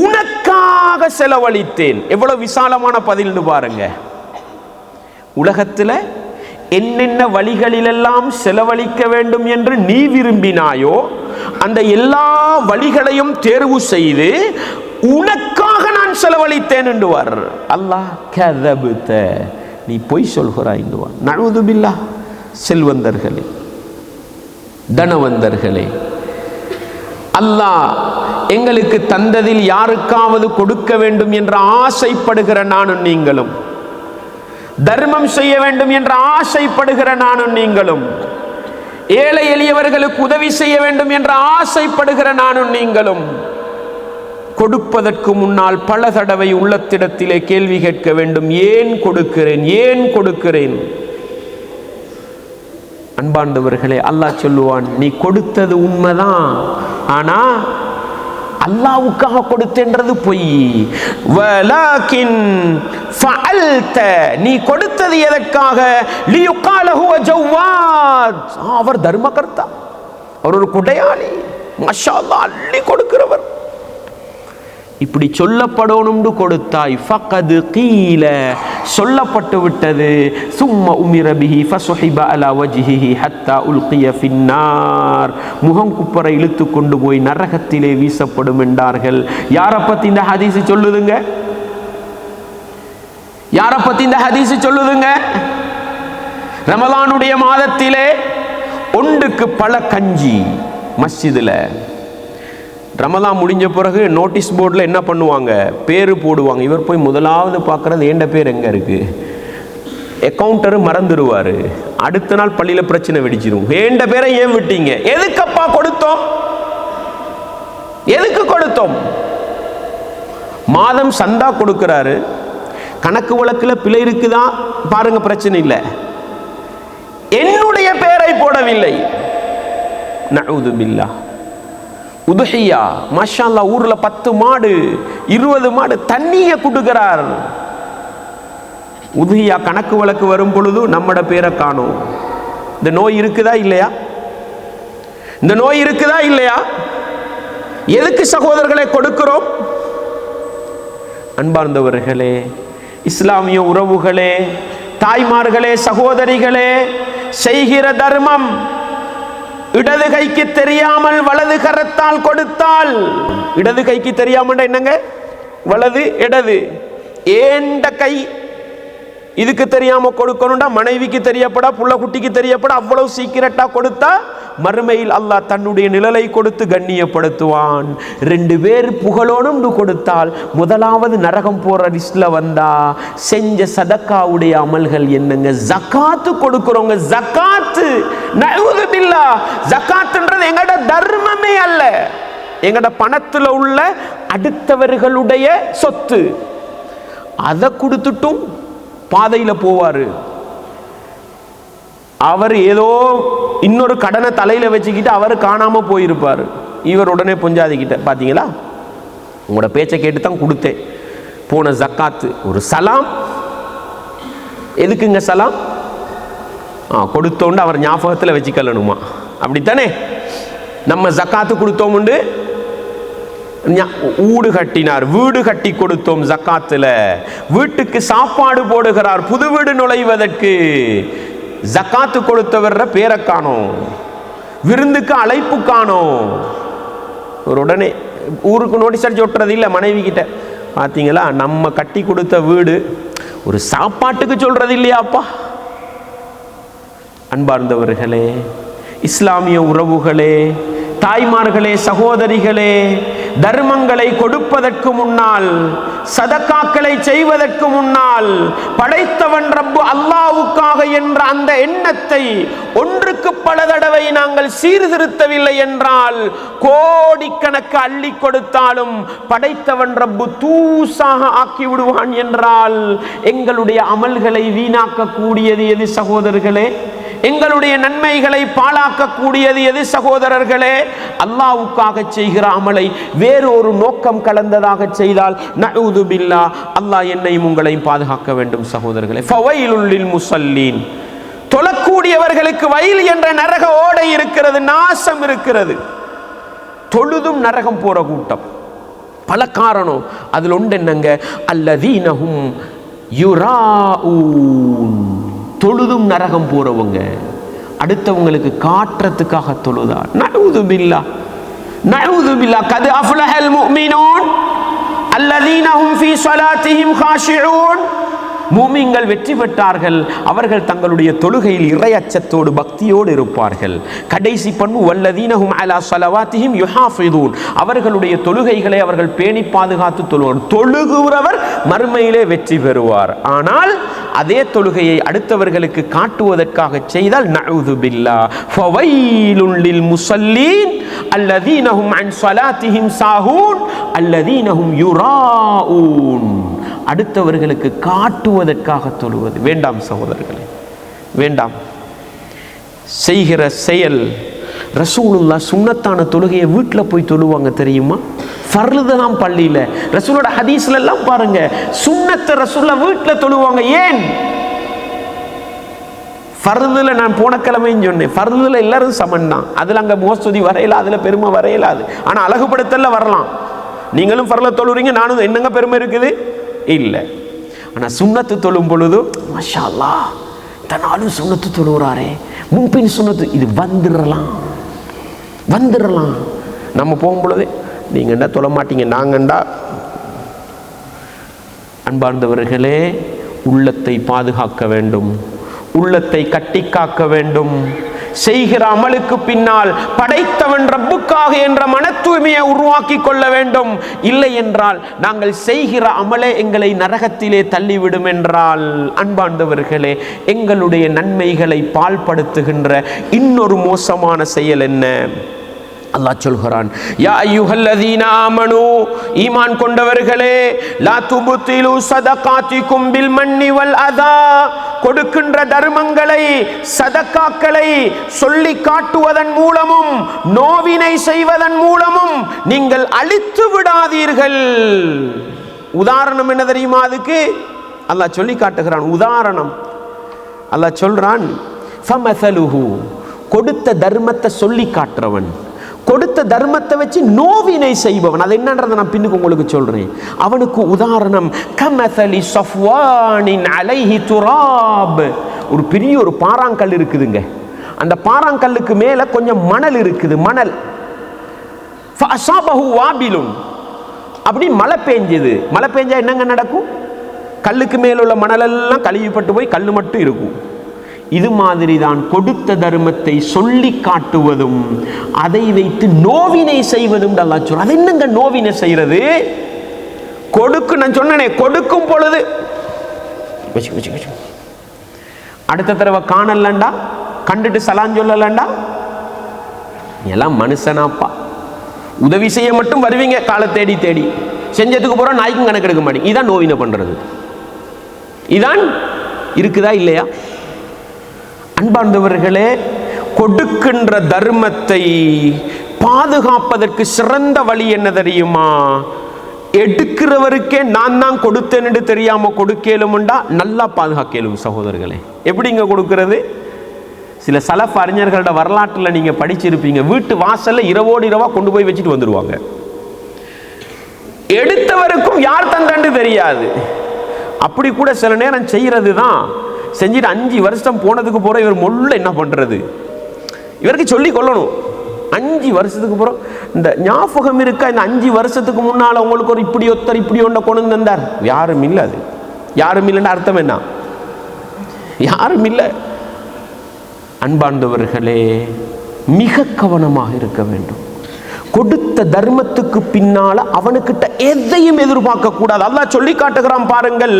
உனக்காக செலவழித்தேன். எவ்வளவு விசாலமான பதில்னு பாருங்க. உலகத்தில் என்னென்ன வழிகளிலெல்லாம் செலவழிக்க வேண்டும் என்று நீ விரும்பினாயோ அந்த எல்லா வழிகளையும் தேர்வு செய்து உனக்காக நான் செலவழித்தேன் என்றுவார் அல்லாஹ். கதபுத, நீ பொய் சொல்கிறாய் என்றுவார். நஊது பில்லாஹ். செல்வந்தர்களே, தனவந்தர்களே, அல்லாஹ் எங்களுக்கு தந்ததில் யாருக்காவது கொடுக்க வேண்டும் என்று ஆசைப்படுகிற நானும் நீங்களும், தர்மம் செய்ய வேண்டும் என்று ஆசைப்படுகிற நானும் நீங்களும், ஏழை எளியவர்களுக்கு உதவி செய்ய வேண்டும் என்று ஆசைப்படுகிற நானும் நீங்களும் கொடுப்பதற்கு முன்னால் பல தடவை உள்ளத்திடத்திலே கேள்வி கேட்க வேண்டும். ஏன் கொடுக்கிறேன், ஏன் கொடுக்கிறேன்? அன்பார்ந்தவர்களே, அல்லாஹ் சொல்லுவான், நீ கொடுத்தது உண்மைதான், ஆனா அல்லாஹ்வுக்காக கொடுத்தேன்றது பொய். வலாகின் ஃபஅல்த, நீ கொடுத்தது எதற்காக? லியுகால ஹுவ ஜவ்வாத், அவர் தர்மகர்த்தா, அவர் ஒரு கொடையாளி, மாஷா அல்லாஹ் அள்ளி கொடுக்கிறவர். இப்படி சொல்லப்படணும்னு கொடுத்தாய். ஃபகது கீல, சொல்லப்பட்டு விட்டது. சும்ம உமிர பிஹி ஃபசுஹிப அலா வஜ்ஹிஹி ஹத்தா உல்கிய ஃபின்னார், முகம் குப்பர இழுத்து கொண்டு போய் நரகத்திலே வீசப்படும் என்றார்கள். யாரை பத்தி இந்த ஹதீஸ் சொல்லுதுங்க? யாரை பத்தி இந்த ஹதீஸ் சொல்லுதுங்க? ரமலானுடைய மாதத்திலே ஒன்றுக்கு பல கஞ்சி மஸ்ஜிதில். ரமலான் முடிஞ்ச பிறகு நோட்டீஸ் போர்டில் என்ன பண்ணுவாங்க, பேர் போடுவாங்க. இவர் போய் முதலாவது பார்க்குறது ஏண்ட பேர் எங்கே இருக்குது. அக்கௌண்டரு மறந்துடுவார். அடுத்த நாள் பள்ளியில் பிரச்சனை வெடிச்சிடும். ஏண்ட பேரை ஏன் விட்டீங்க? எதுக்கப்பா கொடுத்தோம்? எதுக்கு கொடுத்தோம்? மாதம் சந்தா கொடுக்கிறாரு, கணக்கு வழக்கில் பிழை இருக்குதா பாருங்க, பிரச்சனை இல்லை. என்னுடைய பேரை போடவில்லை. நஊது பில்லாஹ். உதுஹியா, மாஷா அல்லாஹ், ஊர்ல 10 மாடு 20 மாடு தண்ணியை கொடுக்கிறார். உதுஹியா கணக்கு வழக்கு வரும் பொழுது நம்மட பேரை காணும். இந்த நோய் இருக்குதா இல்லையா? இந்த நோய் இருக்குதா இல்லையா? எதுக்கு சகோதரர்களை கொடுக்கிறோம்? அன்பார்ந்தவர்களே, இஸ்லாமிய உறவுகளே, தாய்மார்களே, சகோதரிகளே, செய்கிற தர்மம் இடது கைக்கு தெரியாமல் வலது கரத்தால் கொடுத்தால், இடது கைக்கு தெரியாமல் என்னங்க, வலது இடது, ஏண்ட கை இதுக்கு தெரியாம கொடுக்கணும்டா, மனைவிக்கு தெரியப்படா, புள்ள குட்டிக்கு தெரியப்படா, அவ்வளவு சீக்கிரட்டா கொடுத்தா மறுமையில் அல்லாஹ் தன்னுடைய நிழலை கொடுத்து கண்ணியப்படுத்துவான். 2 பேர் புகழோனும் கொடுத்தால் முதலாவது நரகம் போற லிஸ்ட்ல வந்தா செஞ்ச சதக்காவுடைய அமல்கள் என்னங்க? ஜகாத்து கொடுக்கிறோங்க. ஜகாத்து, நஊது பில்லாஹ், ஜகாத்ன்றது எங்கட தர்மமே அல்ல, எங்கட பணத்துல உள்ள அடுத்தவர்களுடைய சொத்து. அதை கொடுத்துட்டும் பாதையில போவாரு. அவர் ஏதோ இன்னொரு கடனை தலையில வச்சுக்கிட்டு அவர் காணாம போயிருப்பாரு. இவர் உடனே பொஞ்சாதிக்கிட்ட, பாத்தீங்களா, உங்களோட பேச்சை கேட்டு தான் கொடுத்தேன், போன ஜக்காத்து ஒரு சலாம். எதுக்குங்க சலாம்? கொடுத்தோண்டு அவர் ஞாபகத்தில் வச்சுக்கலனுமா? அப்படித்தானே? நம்ம ஜக்காத்து கொடுத்தோம், ஊடு கட்டினார், வீடு கட்டி கொடுத்தோம் ஜக்காத்துல, வீட்டுக்கு சாப்பாடு போடுகிறார், புது வீடு நுழைவதற்கு ஜக்காத்து கொடுத்தவர் பேரை காணோம், விருந்துக்கு அழைப்பு காணோம். ஒரு உடனே ஊருக்கு நோட்டீஸ் அடிச்சு ஒட்டுறது இல்லை மனைவி கிட்ட, பார்த்தீங்களா நம்ம கட்டி கொடுத்த வீடு ஒரு சாப்பாட்டுக்கு சொல்றது இல்லையாப்பா. அன்பார்ந்தவர்களே, இஸ்லாமிய உறவுகளே, தாய்மார்களே, சகோதரிகளே, தர்மங்களை கொடுப்பதற்கு முன்னால், சதக்காக்களை செய்வதற்கு முன்னால் படைத்தவன் ரப்பு அல்லாஹ்வுக்காக என்ற அந்த எண்ணத்தை ஒன்றுக்கு பல தடவை நாங்கள் சீர்திருத்தவில்லை என்றால் கோடிக்கணக்கு அள்ளி கொடுத்தாலும் படைத்தவன் ரப்பு தூசாக ஆக்கி விடுவான் என்றால் எங்களுடைய அமல்களை வீணாக்க கூடியது எது சகோதரர்களே? எங்களுடைய நன்மைகளை பாழாக்கக்கூடியது எது சகோதரர்களே? அல்லாஹ்வுக்காக செய்கிற அமலை வேறு ஒரு நோக்கம் கலந்ததாக செய்தால் நஊது பில்லாஹ், அல்லாஹ் என்னையும் உங்களையும் பாதுகாக்க வேண்டும் சகோதரர்களே. ஃபவைலுல் லில் முஸல்லீன், தொழக்கூடியவர்களுக்கு வயல் என்ற நரக ஓடை இருக்கிறது, நாசம் இருக்கிறது. தொழுதும் நரகம் போற கூட்டம் பல காரணம். அதில் ஒன்று என்னங்க, அல்லதீனஹும் யுராஊன், தொழுதும் நரகம் போறவங்க, அடுத்தவங்களுக்கு காட்டுறதுக்காக தொழுதா. நஊது பில்லாஹ், நஊது பில்லாஹ். கத் அஃப்லஹல் முஃமினூன் அல்லதீன ஹும் ஃபீ ஸலாத்திஹிம் காஷிஊன், மூமின்கள் வெற்றி பெற்றார்கள். அவர்கள் தங்களுடைய தொழுகையில் இறையச்சத்தோடு பக்தியோடு இருப்பார்கள். கடைசி பண்பு வல்லதீனஹும் அலா ஸலவாத்திஹிம் யுஹாஃபிதூன், அவர்களுடைய தொழுகைகளை அவர்கள் பேணி பாதுகாத்து தொழுவார். தொழுகிறவர் மறுமையிலே வெற்றி பெறுவார். ஆனால் அதே தொழுகையை அடுத்தவர்களுக்கு காட்டுவதற்காக செய்தால் நஊது பில்லாஹ் ஃபவைலுன் லில் முஸல்லீன் அல்லதீனஹும் அன் ஸலாத்திஹிம் சாஹூன் அல்லதீனஹும் யுராஊன். அடுத்தவர்களுக்கு காட்டுவதற்காக தொழுவது வேண்டாம் சகோதரர்களே, வேண்டாம். செய்கிற செயல் ரசூலுல்லாஹ் சுன்னத்தான தொழுகையை வீட்டில் போய் தொழுவாங்க தெரியுமா? ஃபர்லுதான் பள்ளியில். ரசூலோட ஹதீஸ்ல எல்லாம் பாருங்க, சுன்னத்தை ரசூலுல்லாஹ் வீட்டில் தொழுவாங்க. ஏன்? ஃபர்துல நான் போன கிழமைன்னு சொன்னேன், ஃபர்துல எல்லாரும் சமன் தான். அதில் அங்கே மோஸ்துதி வரையல, அதில் பெருமை வரையலாது. ஆனால் அழகுபடுத்தல வரலாம். நீங்களும் ஃபர்ல தொழுறீங்க, நானும் என்னங்க பெருமை இருக்குது இல்லை. ஆனால் சுன்னத்து தொழும் பொழுது மாஷா அல்லாஹ் தன்னாலும் சுன்னத்து தொழுகிறாரே, முன்பின் சுன்னத்து, இது வந்துடலாம். நம்ம போகும் பொழுது நீங்கண்டா தொழ மாட்டீங்க, நாங்கண்டா. அன்பார்ந்தவர்களே, உள்ளத்தை பாதுகாக்க வேண்டும், உள்ளத்தை கட்டி காக்க வேண்டும். செய்கிற அமலுக்கு பின்னால் படைத்தவன் ரப்புக்காக என்ற மன தூய்மையை உருவாக்கி கொள்ள வேண்டும். இல்லை என்றால் நாங்கள் செய்கிற அமலே எங்களை நரகத்திலே தள்ளிவிடும் என்றால், அன்பார்ந்தவர்களே, எங்களுடைய நன்மைகளை பால்படுத்துகின்ற இன்னொரு மோசமான செயல் என்ன? அல்லாஹ் சொல்கிறான், யா அய்யுஹல்லதீன ஆமனூ, ஈமான் கொண்டவர்களே, லா துபுத்திலு ஸதகாத்திக்கும் பில் மன்னி வல் அதா, கொடுக்கின்ற தர்மங்களை சதக்காக்களை சொல்லி காட்டுவதன் மூலமும் நோவினை செய்வதன் மூலமும் நீங்கள் அழித்து விடாதீர்கள். உதாரணம் என்ன தெரியுமா? அதுக்கு அல்லாஹ் சொல்லி காட்டுகிறான். உதாரணம் அல்லாஹ் சொல்றான், ஃபமஸலுஹு, கொடுத்த தர்மத்தை சொல்லி காட்டுறவன், கொடுத்த தர்மத்தை வச்சு நோவினை செய்பவன், அது என்னன்றதை நான் பின்னுக்கு உங்களுக்கு சொல்றேன். அவனுக்கு உதாரணம் கமஸலி ஸஃப்வானின் அலைஹி துராப், ஒரு பெரிய ஒரு பாறாங்கல் இருக்குதுங்க. அந்த பாறாங்கல்லுக்கு மேல கொஞ்சம் மணல் இருக்குது, மணல். ஃபஅஸாபஹு வாபிலுன், அப்படி மழை பெஞ்சது. மழை பெஞ்சா என்னங்க நடக்கும்? கல்லுக்கு மேல உள்ள மணல் எல்லாம் கழுவிப்பட்டு போய் கல்லு மட்டும் இருக்கும். இது மாதிரி தான் கொடுத்த தர்மத்தை சொல்லி காட்டுவதும் அதை வைத்து நோவினை செய்வதும் அல்லாஹ் சொல்றான். அது என்னங்க நோவினை செய்யறது? நான் சொன்னேனே, கொடுக்கும் பொழுது அடுத்த தடவை காணலண்டா, கண்டுட்டு சலான் சொல்லலண்டா, எல்லாம் மனுஷனாப்பா. உதவி செய்ய மட்டும் வருவீங்க, காலை தேடி தேடி செஞ்சதுக்கு போற நாய்க்கும் கணக்கு எடுக்க மாட்டீங்க. இதான் நோவினை பண்றது. இதான் இருக்குதா இல்லையா? அன்பார்ந்தவர்களே, கொடுக்கின்ற தர்மத்தை பாதுகாப்பதற்கு சிறந்த வழி என்ன தெரியுமா? எடுக்கிறவருக்கே நான் தான் கொடுத்தேன் என்று தெரியாம கொடுக்கலும்டா நல்லா பாதுகாக்கலும் சகோதரர்களே. எப்படிங்க கொடுக்கிறது? சில சலஃப் அறிஞர்களோட வரலாற்றில் நீங்க படிச்சிருப்பீங்க. வீட்டு வாசல்ல இரவோடு இரவா கொண்டு போய் வச்சுட்டு வந்துடுவாங்க. எடுத்தவருக்கும் யார் தந்தாண்டு தெரியாது. அப்படி கூட சில நேரம் செய்யறது தான். செஞ்சுட்டு 5 வருஷம் போனதுக்கு போற இவர் மொல்ல என்ன பண்றது? இவருக்கு சொல்லி கொள்ளணும். 5 வருஷத்துக்கு போறோம், இந்த ஞாபகம் இருக்கா? இந்த 5 வருஷத்துக்கு முன்னால உங்களுக்கு ஒரு இப்படி ஒருத்தர் இப்படி ஒன்றை கொண்டு வந்தார். யாரும் இல்லை. அது யாரும் இல்லைன்னு அர்த்தம் என்ன? யாரும் இல்லை. அன்பார்ந்தவர்களே, மிக கவனமாக இருக்க வேண்டும். கொடுத்த தர்மத்துக்கு பின்னால அவனுக்கிட்ட எதையும் எதிர்பார்க்க கூடாது. அல்லாஹ் சொல்லி காட்டுகிறான் பாருங்கள்,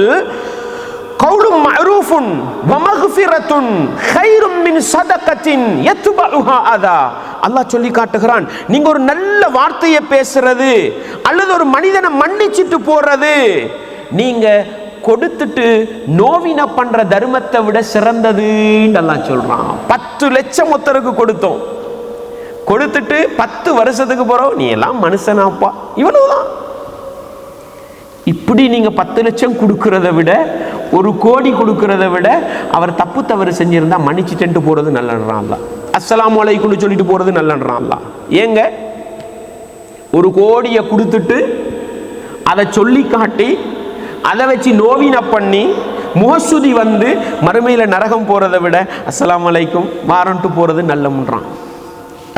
கௌலும் மஅரூஃபுன் வ மக்ஃபிரத்துன் கைரும் மின் ஸதகத்தின் யத்பஉஹா அதா. அல்லாஹ் சொல்லி காட்டுகிறான், நீங்க ஒரு நல்ல வார்த்தையை பேசுறது அல்லது ஒரு மனிதனை மன்னிச்சிட்டு போறது, நீங்க கொடுத்துட்டு நோவின பண்ற தர்மத்தை விட சிறந்ததுன்னு அல்லாஹ் சொல்றான். 10 லட்சம் ஒருத்தருக்கு கொடுத்தோம், கொடுத்துட்டு 10 வருஷத்துக்கு போறோம், நீ எல்லாம் மனுஷனாப்பா, இவ்வளவுதான். இப்படி நீங்க 10 லட்சம் கொடுக்கறத விட 1 கோடி கொடுக்கறத விட அவர் தப்பு தவறு செஞ்சிருந்தா மன்னிச்சுட்டு போறது நல்லன்றான். அஸ்ஸலாமு அலைக்கும்னு சொல்லிட்டு போறது நல்லன்றான். ஏங்க 1 கோடியை கொடுத்துட்டு அதை சொல்லி காட்டி அதை வச்சு நோவின பண்ணி முகசுதி வந்து மறுமையில நரகம் போறதை விட அஸ்ஸலாமு அலைக்கும் வாரண்ட்டு போறது நல்லம்ன்றான்.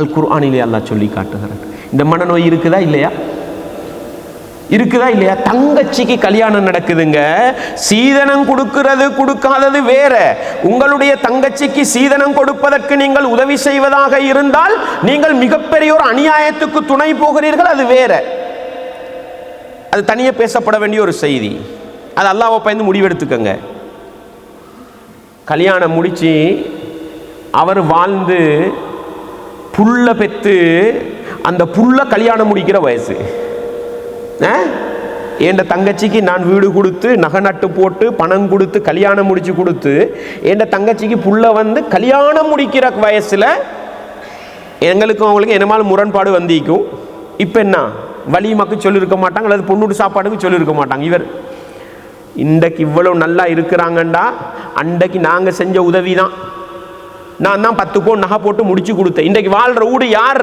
அல் குர்ஆனிலே அல்லாஹ் சொல்லி காட்டுகிறான். இந்த மனநோய் இருக்குதா இல்லையா? இருக்குதா இல்லையா? தங்கச்சிக்கு கல்யாணம் நடக்குதுங்க. சீதனம் கொடுக்கிறது கொடுக்காதது வேற. உங்களுடைய தங்கச்சிக்கு சீதனம் கொடுப்பதற்கு நீங்கள் உதவி செய்வதாக இருந்தால் நீங்கள் மிகப்பெரிய ஒரு அநியாயத்துக்கு துணை போகிறீர்கள், அது வேற. அது தனியே பேசப்பட வேண்டிய ஒரு செய்தி. அது அல்லாஹ்வை பயந்து முடிவெடுத்துக்கங்க. கல்யாணம் முடிச்சு அவர் வாழ்ந்து புள்ள பெற்று அந்த புள்ள கல்யாணம் முடிக்கிற வயசு. என் தங்கச்சிக்கு நான் வீடு கொடுத்து நகை நட்டு போட்டு பணம் கொடுத்து கல்யாணம் முடிச்சு கொடுத்து என் தங்கச்சிக்கு புள்ள வந்து கல்யாணம் முடிக்கிற வயசுல எங்களுக்கும் அவங்களுக்கு என்னமாலும் முரண்பாடு வந்திக்கும். இப்போ என்ன, வலிமாக்கு சொல்லியிருக்க மாட்டாங்க, அல்லது பொண்ணுடு சாப்பாடுக்கு சொல்லியிருக்க மாட்டாங்க. இவர் இன்றைக்கு இவ்வளவு நல்லா இருக்கிறாங்கண்டா அன்றைக்கு நாங்கள் செஞ்ச உதவி தான். நான் தான் 10 பவுன் நகை போட்டு முடிச்சு கொடுத்தேன். இன்றைக்கு வாழ்ற ஊடு யார்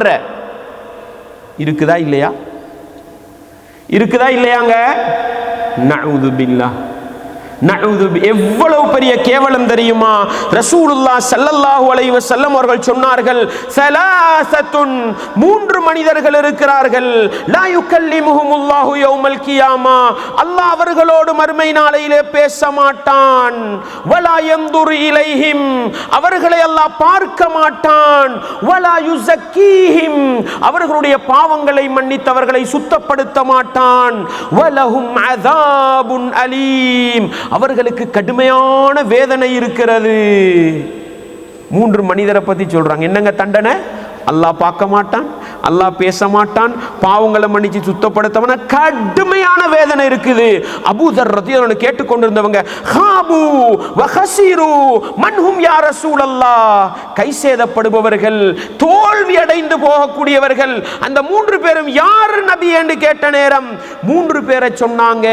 இருக்குதா இல்லையா? இருக்குதா இல்லையாங்க? நஊது பில்லாஹ். எவ்வளவு பெரிய கேவலம் தெரியுமா? ரசூலுல்லாஹ் ஸல்லல்லாஹு அலைஹி வஸல்லம் அவர்கள் சொன்னார்கள், ஸலாஸத்துன், 3 மனிதர்கள் இருக்கிறார்கள், லா யுகல்லிமுஹுமுல்லாஹு யௌமல் கியாமா, அல்லாஹ் அவர்களோடு மறுமை நாளையிலே பேச மாட்டான். வலா யன்துரு இலைஹிம், அவர்களை அல்லாஹ் பார்க்க மாட்டான். வலா யுஸக்கீஹிம், அவர்களுடைய பாவங்களை மன்னித்தவர்களை சுத்தப்படுத்த மாட்டான். வலஹும் அஸாபுன் அலீம், அவர்களுக்கு கடுமையான வேதனை இருக்கிறது. 3 மனிதரை பத்தி சொல்றாங்க. என்னங்க தண்டனை? அல்லாஹ் பார்க்க மாட்டான், அல்லாஹ் பேச மாட்டான், பாவங்களை மன்னிச்சு சுத்தப்படுத்தவன கடுமையான வேதனை இருக்குது. அபூதர் ரலியல்லாஹு அன்ஹு கேட்டுக்கொண்டிருந்தவங்க, ஹாபு வஹஸிரு மன்ஹும் யா ரசூலல்லாஹ், கைசேதப்படுபவர்கள், தோல்வி அடைந்து போகக்கூடியவர்கள் அந்த 3 பேரும் யார் நபி என்று கேட்ட நேரம் 3 பேரை சொன்னாங்க.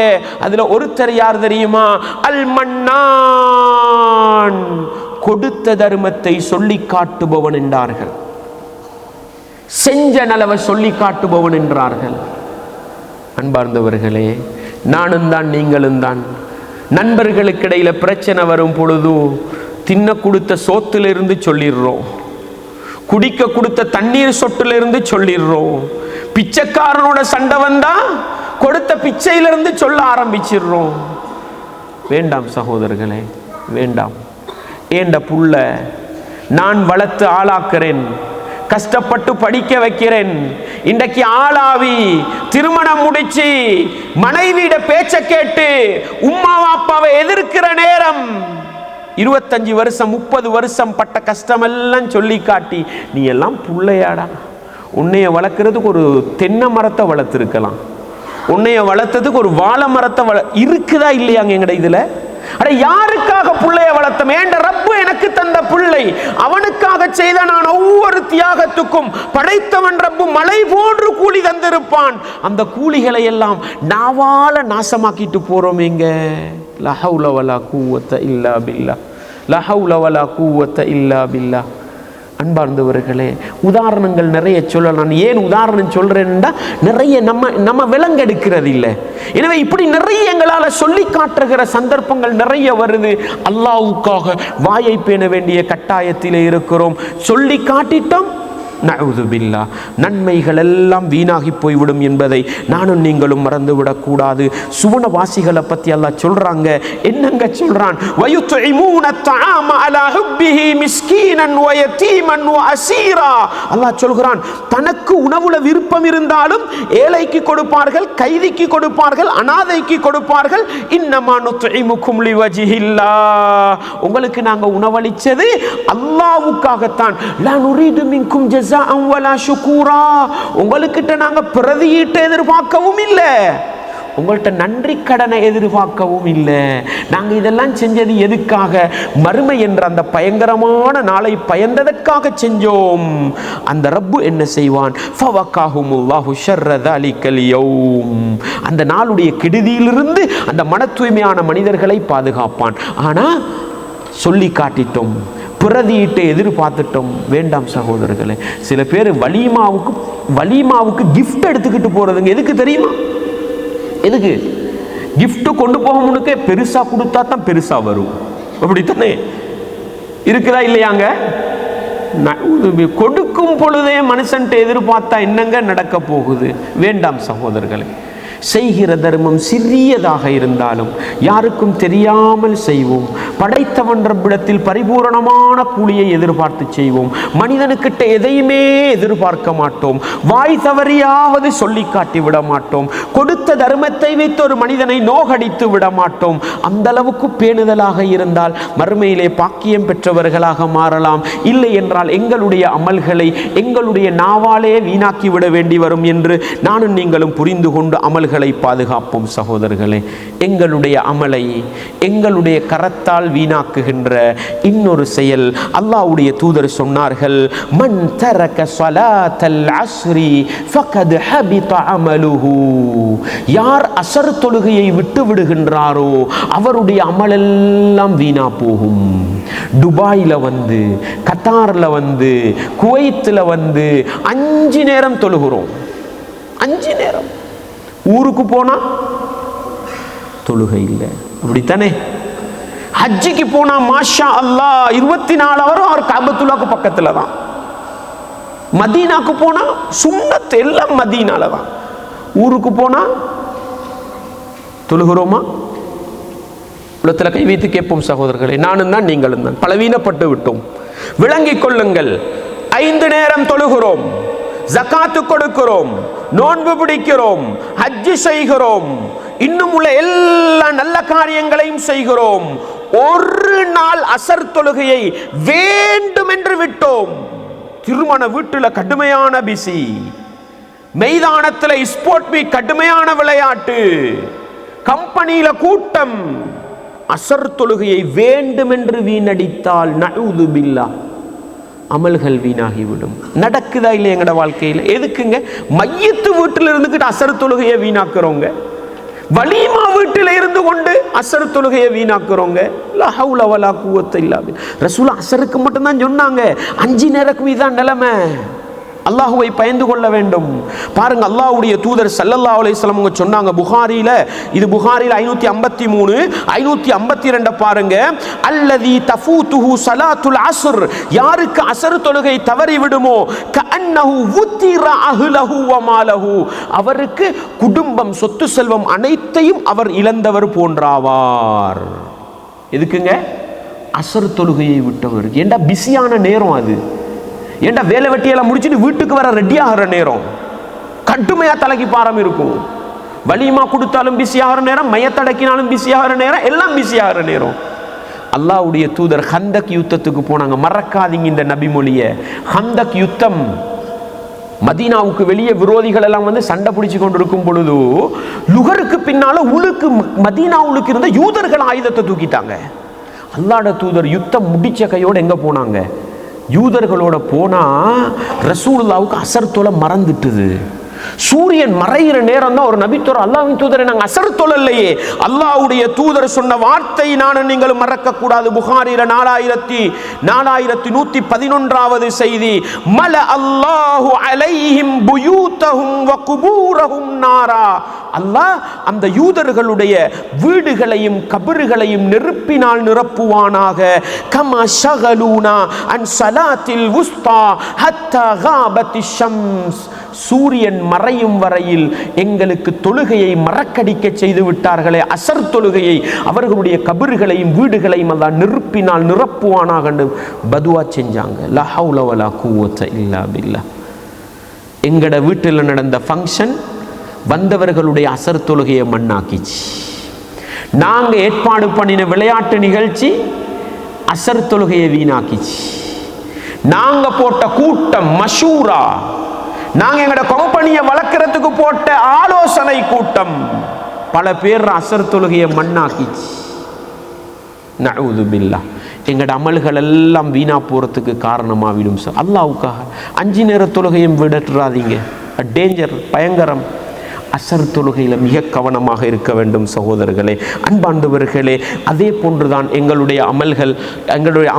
அதுல ஒருத்தர் யார் தெரியுமா? அல் மன்னான், கொடுத்த தர்மத்தை சொல்லி காட்டுபவன் என்றார்கள். செஞ்ச நலவை சொல்லி காட்டுபவன் என்றார்கள். அன்பார்ந்தவர்களே, நானும் தான் நீங்களும் தான் நண்பர்களுக்கு இடையில பிரச்சனை வரும் பொழுது தின்ன கொடுத்த சோத்திலிருந்து சொல்லிடுறோம், குடிக்க கொடுத்த தண்ணீர் சொட்டிலிருந்து சொல்லிடுறோம். பிச்சைக்காரனோட சண்டை வந்தா கொடுத்த பிச்சையிலிருந்து சொல்ல ஆரம்பிச்சிடுறோம். வேண்டாம் சகோதரர்களே, வேண்டாம். ஏண்ட புள்ள நான் வளர்த்து ஆளாக்குறேன், கஷ்டப்பட்டு படிக்க வைக்கிறேன். இன்றைக்கு ஆளாவி திருமணம் முடிச்சு மனைவியிட பேச்ச கேட்டு உம்மா அப்பாவை எதிர்க்கிற நேரம் 25 வருஷம் 30 வருஷம் பட்ட கஷ்டமெல்லாம் சொல்லி காட்டி, நீ எல்லாம் புள்ளையாடா, உன்னைய வளர்க்கறதுக்கு ஒரு தென்னை மரத்தை வளர்த்துருக்கலாம், உன்னைய வளர்த்ததுக்கு ஒரு வாழை மரத்தை இருக்குதா இல்லையாங்க எங்கட இதுல? அட யாருக்காக புள்ளைய வளர்த்தோம்? ஏண்ட ரப்பு எனக்கு தந்த புள்ளை, அவனுக்காக செய்த நான் ஒவ்வொரு தியாகத்துக்கும் படைத்தவன் ரப்பு மலை போன்று கூலி தந்திருப்பான். அந்த கூலிகளை எல்லாம் நாவால நாசமாக்கிட்டு போறோம். எங்க லா ஹவுல வலா குவத்த இல்லா பில்லாஹ், லா ஹவுல வலா குவத்த இல்லா பில்லாஹ். அன்பார்ந்தவர்களே, உதாரணங்கள் நிறைய சொல்லலாம். நான் ஏன் உதாரணம் சொல்றேன்னா, நிறைய நம்ம விலங்கெடுக்கிறது இல்லை. எனவே இப்படி நிறைய எங்களால் சொல்லி காட்டுகிற சந்தர்ப்பங்கள் நிறைய வருது. அல்லாஹ்வுக்காக வாயை பேண வேண்டிய கட்டாயத்திலே இருக்கிறோம். சொல்லி காட்டிட்டோம், நஊது பில்லாஹ், நன்மைகள் எல்லாம் வீணாகி போய்விடும் என்பதை நானும் நீங்களும் மறந்துவிடக்கூடாது. சுவனவாசிகளை பற்றி அல்லாஹ் சொல்றாங்க. என்னங்க சொல்றான்? வயுத்இமூன த்ஆம அலா ஹுப்பிஹி மிஸ்கீனன் வ யதீமன் வ அஸீரா. அல்லாஹ் சொல்கிறான், தனக்கு உணவுல விருப்பம் இருந்தாலும் ஏழைக்கு கொடுப்பார்கள், கைதிக்கு கொடுப்பார்கள், அனாதைக்கு கொடுப்பார்கள். இன்னமா நுத்இமுக்கும் லிவஜ்ஹில்லாஹ், உங்களுக்கு நாங்க உணவளிச்சது அல்லாஹ்வுக்காகத்தான். லா நுரீது மின்கும் ஜஸாஅன் வலா ஷுகூரா, உங்களுக்கிட்ட நாங்க பிரதியீட்டை எதிர்பார்க்கவும் இல்லை, உங்கள்கிட்ட நன்றி கடனை எதிர்பார்க்கவும் இல்லை. நாங்கள் இதெல்லாம் செஞ்சது எதுக்காக? மறுமை என்ற அந்த பயங்கரமான நாளை பயந்ததற்காக செஞ்சோம். அந்த ரப்பு என்ன செய்வான்? ஃபவகாஹுமுல்லாஹு ஷர்ர தாலிகல் யௌம், அந்த நாளுடைய கெடுதியிலிருந்து அந்த மன தூய்மையான மனிதர்களை பாதுகாப்பான். ஆனால் சொல்லி காட்டிட்டோம், பிரதியிட்டு எதிர்பார்த்துட்டோம். வேண்டாம் சகோதரர்களே. சில பேர் வலிமாவுக்கு கிஃப்ட் எடுத்துக்கிட்டு போறதுங்க. எதுக்கு தெரியுமா? எதுக்கு? கிஃப்ட் கொண்டு போக முன்னுக்கே பெருசா கொடுத்தா தான் பெருசா வரும். அப்படித்தானே இருக்குதா இல்லையாங்க? கொடுக்கும் பொழுதே மனுஷன்ட்டு எதிர்பார்த்தா என்னங்க நடக்க போகுது? வேண்டாம் சகோதரர்களே. செய்கிற தர்மம் சிறியதாக இருந்தாலும் யாருக்கும் தெரியாமல் செய்வோம். படைத்தவன் ரப்பிடத்தில் பரிபூரணமான கூலியை எதிர்பார்த்து செய்வோம். மனிதனுக்கிட்ட எதையுமே எதிர்பார்க்க மாட்டோம். வாய் தவறியாவது சொல்லி காட்டி விட மாட்டோம். கொடுத்த தர்மத்தை வைத்து ஒரு மனிதனை நோகடித்து விட மாட்டோம். அந்த அளவுக்கு பேணுதலாக இருந்தால் மறுமையிலே பாக்கியம் பெற்றவர்களாக மாறலாம். இல்லை என்றால் எங்களுடைய அமல்களை எங்களுடைய நாவாலே வீணாக்கி விட வேண்டி வரும் என்று நானும் நீங்களும் புரிந்து கொண்டு அமல்களை பாதுகாப்போம். சகோதரர்களே, எங்களுடைய அமலை எங்களுடைய கரத்தால் வீணாக்குகின்ற இன்னொரு செயல் அல்லாஹ்வுடைய தூதர் சொன்னார்கள், மன் தரக ஸலாத்தல் அஸ்ரி ஃபகத் ஹபித அமலுஹு. யார் அஸர் தொழுகையை விட்டு விடுகின்றாரோ அவருடைய அமலெல்லாம் வீணா போகும். துபாயில வந்து, கத்தார்ல வந்து, குவைத்தில் வந்து 5 நேரம் தொழுகிறோம். 5 நேரம். ஊருக்கு போனா தொழுகை இல்லை. அப்படித்தானே? ஹஜ்ஜிக்கு போனா மாஷா அல்லாஹ் 24 ஹவரும் அவர் காபத்துல்லாக்கு பக்கத்துல தான். மதீனாக்கு போனா சுன்னத் எல்லாம் மதீனால தான். ஊருக்கு போனா தொழுகிறோமா? உள்ளத்துல கை வைத்து கேட்போம் சகோதரர்களே. நானும் தான் நீங்களும் தான் பலவீனப்பட்டு விட்டோம். விளங்கிக் கொள்ளுங்கள். 5 நேரம் தொழுகிறோம், ஜகாத்து கொடுக்கிறோம், நோன்பு பிடிக்கிறோம், ஹஜ் செய்கிறோம், இன்னும் உள்ள எல்லா நல்ல காரியங்களையும் செய்கிறோம். ஒரு நாள் அசர் தொழுகையை வேண்டும் என்று விட்டோம். திருமண வீட்டில் கடுமையான பிசி, மைதானத்தில் ஸ்போர்ட் மீட் கடுமையான விளையாட்டு, கம்பெனியில கூட்டம். அசர் தொழுகையை வேண்டும் என்று வீணடித்தால் நஊது பில்லாஹ் அமல்கள் வீணாகிவிடும். நடக்குதா இல்லை எங்கட வாழ்க்கையில்? எதுக்குங்க மையத்து வீட்டில் இருந்துக்கிட்டு அசர் தொழுகையை வீணாக்குறோங்க? வலிமா வீட்டில் இருந்து கொண்டு அசர் தொழுகையை வீணாக்குறோங்க. லா ஹவுல வலா குவத்த இல்லா பில்லாஹ். ரசூல் அசருக்கு மட்டும்தான் சொன்னாங்க. 5 நேரக்கும் இதான் நிலைமை. அல்லாஹுவை பயந்து கொள்ள வேண்டும். பாருங்க, அல்லாஹ்வுடைய தூதர் ஸல்லல்லாஹு அலைஹி வஸல்லம் சொன்னாங்க புகாரில, இது புகாரில 553 552 பாருங்க. அல்லதி தஃபூதுஹு ஸலாத்துல் அஸ்ர், யாருக்கு அஸ்ர் தொழுகை தவறி விடுமோ கஅன்னஹு உத்திர அஹ்லஹு வ மாலஹு, அவருக்கு குடும்பம் சொத்து செல்வம் அனைத்தையும் அவர் இழந்தவர் போன்றாவார். எதுக்குங்க? அஸ்ர் தொழுகையை விட்டவர். ஏண்டா பிஸியான நேரம் அது. ஏண்டா வேலை வெட்டியெல்லாம் முடிச்சுட்டு வீட்டுக்கு வர ரெடி ஆகிற நேரம், கடுமையா தலைக்கு பாரம் இருக்கும். வலிமா கொடுத்தாலும் பிஸி ஆகிற நேரம், மையத்தடக்கினாலும் பிஸி ஆகிற நேரம், எல்லாம் பிஸி ஆகிற நேரம். அல்லாஹ்வுடைய தூதர் ஹந்தக் யுத்தத்துக்கு போனாங்க. மறக்காதீங்க இந்த நபிமொழியை. ஹந்தக் யுத்தம், மதீனாவுக்கு வெளியே விரோதிகள் எல்லாம் வந்து சண்டை பிடிச்சு கொண்டு இருக்கும் பொழுது லுகருக்கு பின்னால உளுக்கு மதீனாவுக்கு இருந்த யூதர்கள் ஆயுதத்தை தூக்கிட்டாங்க. அல்லாஹ்வுடைய தூதர் யுத்தம் முடிச்ச கையோடு எங்க போனாங்க? யூதர்களோட போனா ரசூலுல்லாவுக்கு அசர் தொலை மறந்துட்டுது. சூரியன் மறைகிற நேரம் தான் ஒரு நபித்தோர் அல்லாஹ்வின் தூதரை நாங்கள் அசர் தொழலையே. அல்லாஹ்வுடைய தூதர் சொன்ன வார்த்தை நானும் நீங்களும் மறக்க கூடாது. புகாரில 4111வது செய்தி, மல அல்லாஹு அலைஹிம் புயூதஹும் வ குபூரஹும் நாரா. அல்லாஹ் அந்த யூதர்களுடைய வீடுகளையும் கபறுகளையும் நெருப்பினால் நிரப்புவானாக. கமா ஷகலூனா அன் ஸலாத்தில் உஸ்தா ஹத்தா காபத்தி ஷம்ஸ், சூரியன் மறையும் வரையில் எங்களுக்கு தொழுகையை மறக்கடிக்க செய்து விட்டார்களே, அசர் தொழுகையை, அவர்களுடைய கபறுகளையும் வீடுகளையும் அல்லாஹ் நெருப்பினால் நிரப்புவானாக பதுவா செஞ்சாங்க. லா ஹவுல வலா குவத்த இல்லா பில்லாஹ். எங்கட வீட்டில் நடந்த ஃபங்க்ஷன் வந்தவர்களுடைய அசர் தொழுகையை மண்ணாக்கிச்சு. நாங்க ஏற்பாடு பண்ணின விளையாட்டு நிகழ்ச்சி அசர் தொழுகையை வீணாக்கிச்சு. நாங்க போட்ட கூட்டம் மஷூரா, நாங்க எங்கட கம்பெனியை வளர்க்கறதுக்கு போட்ட ஆலோசனை கூட்டம் பல பேர் அசர் தொழுகையை மண்ணாக்கிச்சு. நஊது பில்லாஹ். எங்கட அமல்கள் எல்லாம் வீணா போறதுக்கு காரணமாவிடும். சார் அல்லாஹ்வுக்காக 5 நேர தொழுகையும் விடறாதீங்க. டேஞ்சர், பயங்கரம். அசர் தொழுகையில் மிக கவனமாக இருக்க வேண்டும் சகோதரர்களே, அன்பாண்டவர்களே. அதே போன்றுதான் எங்களுடைய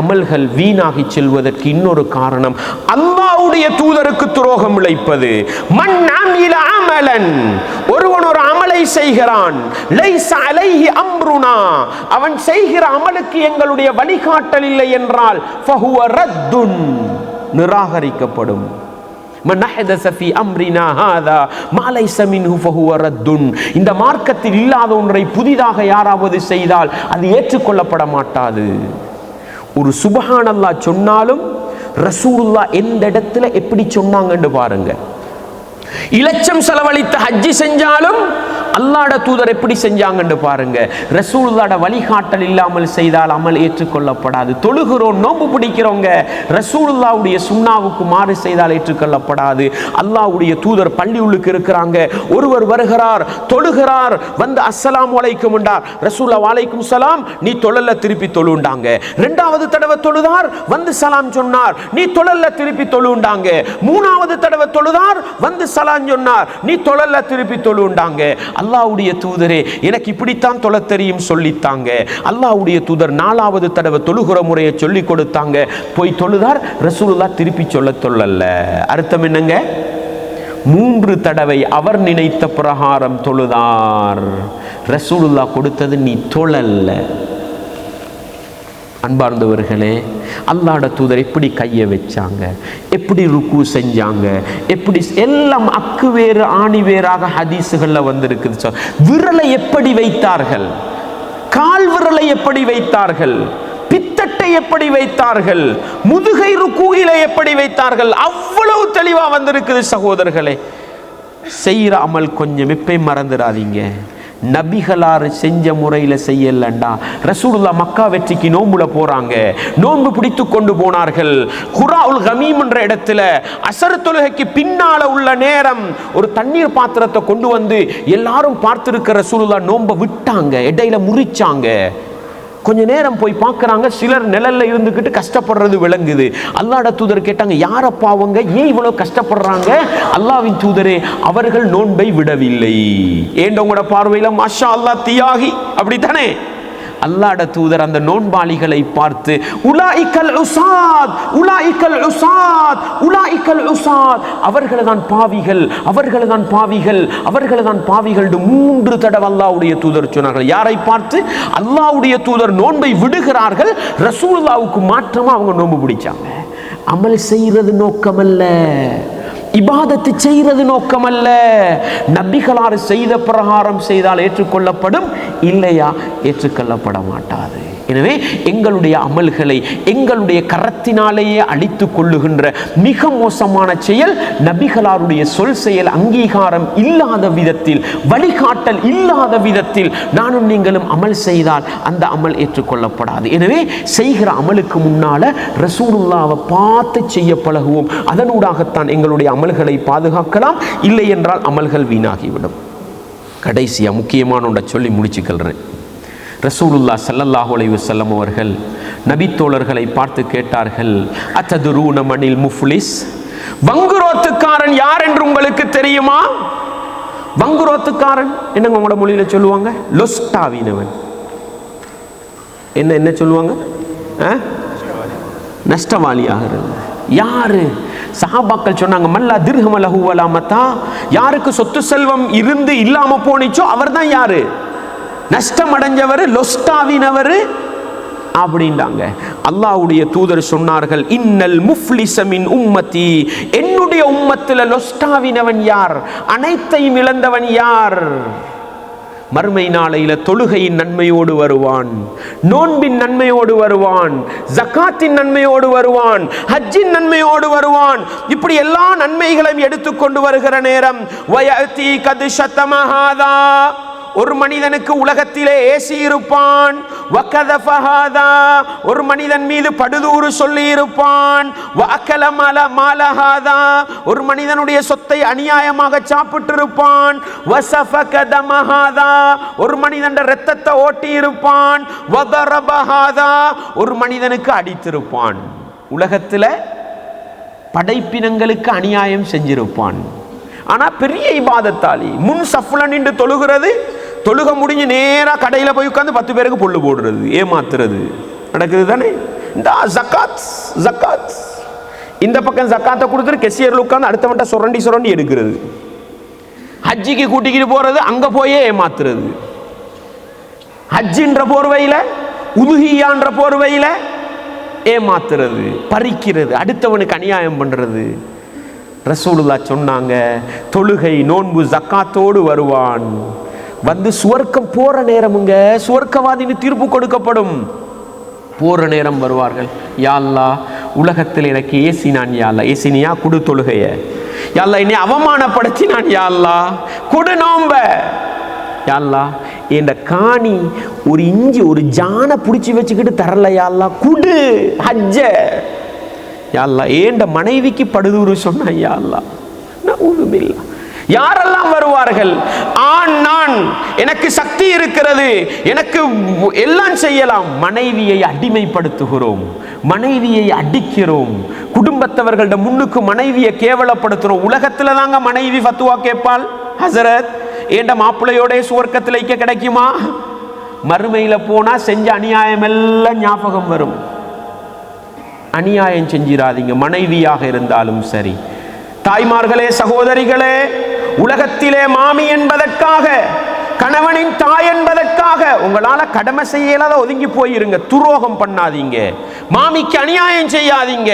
அமல்கள் வீணாகி செல்வதற்கு இன்னொரு காரணம் அல்லாஹ்வுடைய தூதருக்கு துரோகம் இழைப்பது. மன் அமில அமலன், ஒருவன் ஒரு அமலை செய்கிறான், லைஸ அலைஹி அம்ருனா, அவன் செய்கிற அமலுக்கு எங்களுடைய வழிகாட்டல் இல்லை என்றால் ஃபஹுவ ரத்துன், நிராகரிக்கப்படும். மன் அஹதஸ ஃபீ அம்ரினா ஹாதா மா லைஸ மின்ஹு ஃபஹுவ ரத்துன். இந்த மார்க்கத்தில் இல்லாத ஒன்றை புதிதாக யாராவது செய்தால் அது ஏற்றுக்கொள்ளப்பட மாட்டாது. ஒரு சுப்ஹானல்லாஹ் சொன்னாலும் ரசூலுல்லாஹ் எந்த இடத்துல எப்படி சொன்னாங்கன்னு பாருங்க. இலட்சம் செலவழித்து ஹஜ்ஜி செஞ்சாலும் அல்லாஹ்வுடைய தூதர் எப்படி செஞ்சாங்கன்னு பாருங்க. ரசூலுல்லாஹ்வுடைய வழிகாட்டல் இல்லாமல் செய்தால் அமல் ஏற்றுக்கொள்ளப்படாது. தொழுகிறோம், நோன்பு பிடிக்கிறோங்க, ரசூலுல்லாஹ்வுடைய சுன்னாவுக்கு மாறு செய்தால் ஏற்றுக்கொள்ளப்படாது. அல்லாஹ்வுடைய தூதர் பள்ளியுள்ளுக்கு இருக்கிறாங்க, ஒருவர் வருகிறார், தொழுகிறார், வந்து அஸ்ஸலாமு அலைக்கும் என்றார். ரசூலுல்லாஹ் வலைக்கும் சலாம், நீ தொழல திருப்பி தொழுண்டாங்க. இரண்டாவது தடவை தொழுதார், வந்து சலாம் சொன்னார், நீ தொழல திருப்பி தொழுண்டாங்க. மூணாவது தடவை தொழுதார், வந்து சலாம் சொன்னார், நீ தொழல திருப்பி தொழுண்டாங்க. அல்லாஹ்வுடைய தூதரே எனக்கு இப்படித்தான் தொழ தெரியும் சொல்லித்தாங்க. அல்லாஹ்வுடைய தூதர் நாலாவது தடவை தொழுகிற முறையை சொல்லி கொடுத்தாங்க. போய் தொழுதார், ரசூலுல்லாஹ் திருப்பி சொல்ல தொழல. அர்த்தம் என்னங்க? 3 தடவை அவர் நினைத்த பிரகாரம் தொழுதார். ரசூலுல்லாஹ் கொடுத்தது நீ தொழல்ல. அன்பார்ந்தவர்களே, அல்லாஹ்வுடைய தூதர் எப்படி கையை வச்சாங்க, எப்படி ருக்கு செஞ்சாங்க, எப்படி எல்லாம் அக்கு வேறு ஆணி வேறாக ஹதீஸுகள்ல வந்திருக்குது. விரலை எப்படி வைத்தார்கள், கால் விரலை எப்படி வைத்தார்கள், பித்தட்டை எப்படி வைத்தார்கள், முதுகை ருக்குயில எப்படி வைத்தார்கள், அவ்வளவு தெளிவா வந்திருக்குது சகோதரர்களே. செய்யற அமல் கொஞ்சம் எப்பயும் மறந்துடாதீங்க. நபிகளார் செஞ்ச முறையில் செய்யலண்டா. ரசூலுல்லாஹ் மக்கா வெற்றிக்கு நோம்புல போறாங்க, நோன்பு பிடித்து கொண்டு போனார்கள். குராஉல் கமீம் என்ற இடத்துல அசர் தொழுகைக்கு பின்னால உள்ள நேரம் ஒரு தண்ணீர் பாத்திரத்தை கொண்டு வந்து எல்லாரும் பார்த்திருக்கிற ரசூலுல்லாஹ் நோன்பை விட்டாங்க, இடையில முறிச்சாங்க. கொஞ்ச நேரம் போய் பார்க்குறாங்க, சிலர் நிழல்ல இருந்துக்கிட்டு கஷ்டப்படுறது விளங்குது. அல்லாஹ்வுடைய தூதர் கேட்டாங்க, யாரப்பா அவங்க, ஏன் இவ்வளோ கஷ்டப்படுறாங்க? அல்லாஹ்வின் தூதரே, அவர்கள் நோன்பை விடவில்லை. ஏன் உங்களோட பார்வையில் மாஷா அல்லாஹ் தியாகி அப்படித்தானே? அல்லாஹ்வுடைய தூதர் அந்த நோன்பாளிகளை பார்த்து உலாயிக்கல் உஸாத், உலாயிக்கல் உஸாத், உலாயிக்கல் உஸாத், அவர்கள்தான் பாவிகள், அவர்கள்தான் பாவிகள், அவர்கள்தான் பாவிகள் 3 தடவை அல்லாஹ்வுடைய தூதர் சொன்னார்கள். யாரை பார்த்து? அல்லாஹ்வுடைய தூதர் நோன்பை விடுகிறார்கள், ரசூலுல்லாஹ்வுக்கு மாற்றமா அவங்க நோன்பு பிடிச்சாங்க. அமல் செய்யறது நோக்கமல்ல, இபாதத்து செய்கிறது நோக்கமல்ல. நபிகளார் செய்த பிரகாரம் செய்தால் ஏற்றுக்கொள்ளப்படும், இல்லையா ஏற்றுக்கொள்ளப்பட மாட்டாது. எனவே எங்களுடைய அமல்களை எங்களுடைய கரத்தினாலேயே அழித்துக் கொள்ளுகின்ற மிக மோசமான செயல் நபிகளாருடைய சொல் செயல் அங்கீகாரம் இல்லாத விதத்தில், வழிகாட்டல் இல்லாத விதத்தில் நானும் நீங்களும் அமல் செய்தால் அந்த அமல் ஏற்றுக்கொள்ளப்படாது. எனவே செய்கிற அமலுக்கு முன்னால ரசூலுல்லாஹ்வை பார்த்து செய்ய பழகுவோம். அதனூடாகத்தான் எங்களுடைய அமல்களை பாதுகாக்கலாம். இல்லை என்றால் அமல்கள் வீணாகிவிடும். கடைசியா முக்கியமான ஒன்றை சொல்லி முடிச்சுக்கிறேன். ரசூலுல்லாஹ் ஸல்லல்லாஹு அலைஹி வஸல்லம் அவர்கள் நபித்தோழர்களை பார்த்து கேட்டார்கள், அத்ததுரூன மனில் முஃப்லிஸ், வங்குரோத்துக்காரன் யார் என்று உங்களுக்கு தெரியுமா? வங்குரோத்துக்காரன் என்னங்க உங்களோட மொழியில சொல்லுவாங்க? லொஸ்டாவினவன். என்ன சொல்லுவாங்க? நஷ்டவாளியாகிறது. யாரு? சஹாபாக்கள் சொன்னாங்க, மல்லா திர்ஹம லஹு வலா மதா, யாருக்கு சொத்து செல்வம் இருந்து இல்லாம போனிச்சோ அவர்தான் யாரு? நஷ்டம் அடைஞ்சவர், லொஸ்டாவினவர் அப்படின்றாங்க. அல்லாஹ்வுடைய தூதர் சொன்னார்கள், இன்னல் முஃப்லிஸ மின் உம்மத்தி, என்னுடைய உம்மத்தில லொஸ்டாவினவன் யார், அனைத்தையும் இழந்தவன் யார்? மறுமை நாளையில தொழுகையின் நன்மையோடு வருவான், நோன்பின் நன்மையோடு வருவான், ஜகாத்தின் நன்மையோடு வருவான், ஹஜ்ஜின் நன்மையோடு வருவான். இப்படி எல்லா நன்மைகளையும் எடுத்துக்கொண்டு வருகிற நேரம் வயதி கத் ஷதமஹாதா, ஒரு மனிதனுக்கு உலகத்திலே ஏசி இருப்பான், வகதஃபஹாதா, ஒரு மனிதன் மீது படுதூறு சொல்லி இருப்பான், வஅகல மாலஹாதா, ஒரு மனிதனுடைய சொத்தை அநியாயமாக சாப்பிட்டு இருப்பான், வஸஃபக தமஹாதா, ஒரு மனிதன் இரத்தத்தை ஓட்டி இருப்பான், வதரபஹாதா, ஒரு மனிதனுக்கு அடித்திருப்பான். உலகத்துல படைப்பினங்களுக்கு அநியாயம் செஞ்சிருப்பான். ஆனா பெரிய இபாதத்தாளி, முன் சஃப்ல நின்று தொழுகிறது, தொழுக முடிஞ்சு நேரா கடையில் போய் உட்காந்து 10 பேருக்கு பொல்லு போடுறது, ஏமாத்துறது நடக்குது தானே? இந்த ஜகாத் ஜகாத் இந்த பக்கம் ஜக்காத்தை கொடுத்துட்டு கெசியர்ல உட்காந்து அடுத்தவன்ட்ட சுரண்டி சுரண்டி எடுக்கிறது, ஹஜ்ஜிக்கு கூட்டிக்கிட்டு போறது, அங்க போயே ஏமாத்துறது, ஹஜ்ஜின்ற போர்வையில உதுஹியான்ற போர்வையில ஏமாத்துறது, பறிக்கிறது, அடுத்தவனுக்கு அநியாயம் பண்றது. ரசூலுல்லாஹ் சொன்னாங்க, தொழுகை நோன்பு ஜக்காத்தோடு வருவான், வந்து சுவர்க்கம் போற நேரமுங்க சுவர்க்கவாதின்னு தீர்ப்பு கொடுக்கப்படும். போற நேரம் வருவார்கள், யா அல்லாஹ் உலகத்தில் எனக்கு ஏசினான், யா அல்லாஹ் ஏசினியா குடு தொழுகைய, யா அல்லாஹ் என்னை அவமானப்படுத்தினான், யா அல்லாஹ் குடு நோம்ப, யா அல்லாஹ் என்ற காணி ஒரு இஞ்சி ஒரு ஜானை பிடிச்சி வச்சுக்கிட்டு தரல, யா அல்லாஹ் குடு ஹஜ்ஜ, யா அல்லாஹ் ஏண்ட மனைவிக்கு படுதூறு சொன்ன, யா அல்லாஹ் நஊதுபில்லாஹ். யாரெல்லாம் வருவார்கள்? ஆண் நான், எனக்கு சக்தி இருக்கிறது, எனக்கு எல்லாம் செய்யலாம். மனைவியை அடிமைப்படுத்துகிறோம், மனைவியை அடிக்கிறோம், குடும்பத்தவர்களோட முன்னுக்கு மனைவியை கேவலப்படுத்துறோம். உலகத்துல தாங்க மனைவி ஃபத்வா கேட்பாள், ஹசரத் ஏண்ட மாப்பிள்ளையோட சுவர்க்கத்தில் வைக்க கிடைக்குமா? மறுமையில போனா செஞ்ச அநியாயம் எல்லாம் ஞாபகம் வரும். அநியாயம் செஞ்சிராதீங்க, மனைவியாக இருந்தாலும் சரி. தாய்மார்களே, சகோதரிகளே, உலகத்திலே மாமி என்பதற்காக, கணவனின் தாய் என்பதற்காக உங்களால கடமை செய்யலாத ஒதுங்கி போயிருங்க. துரோகம் பண்ணாதீங்க, மாமிக்கு அநியாயம் செய்யாதீங்க,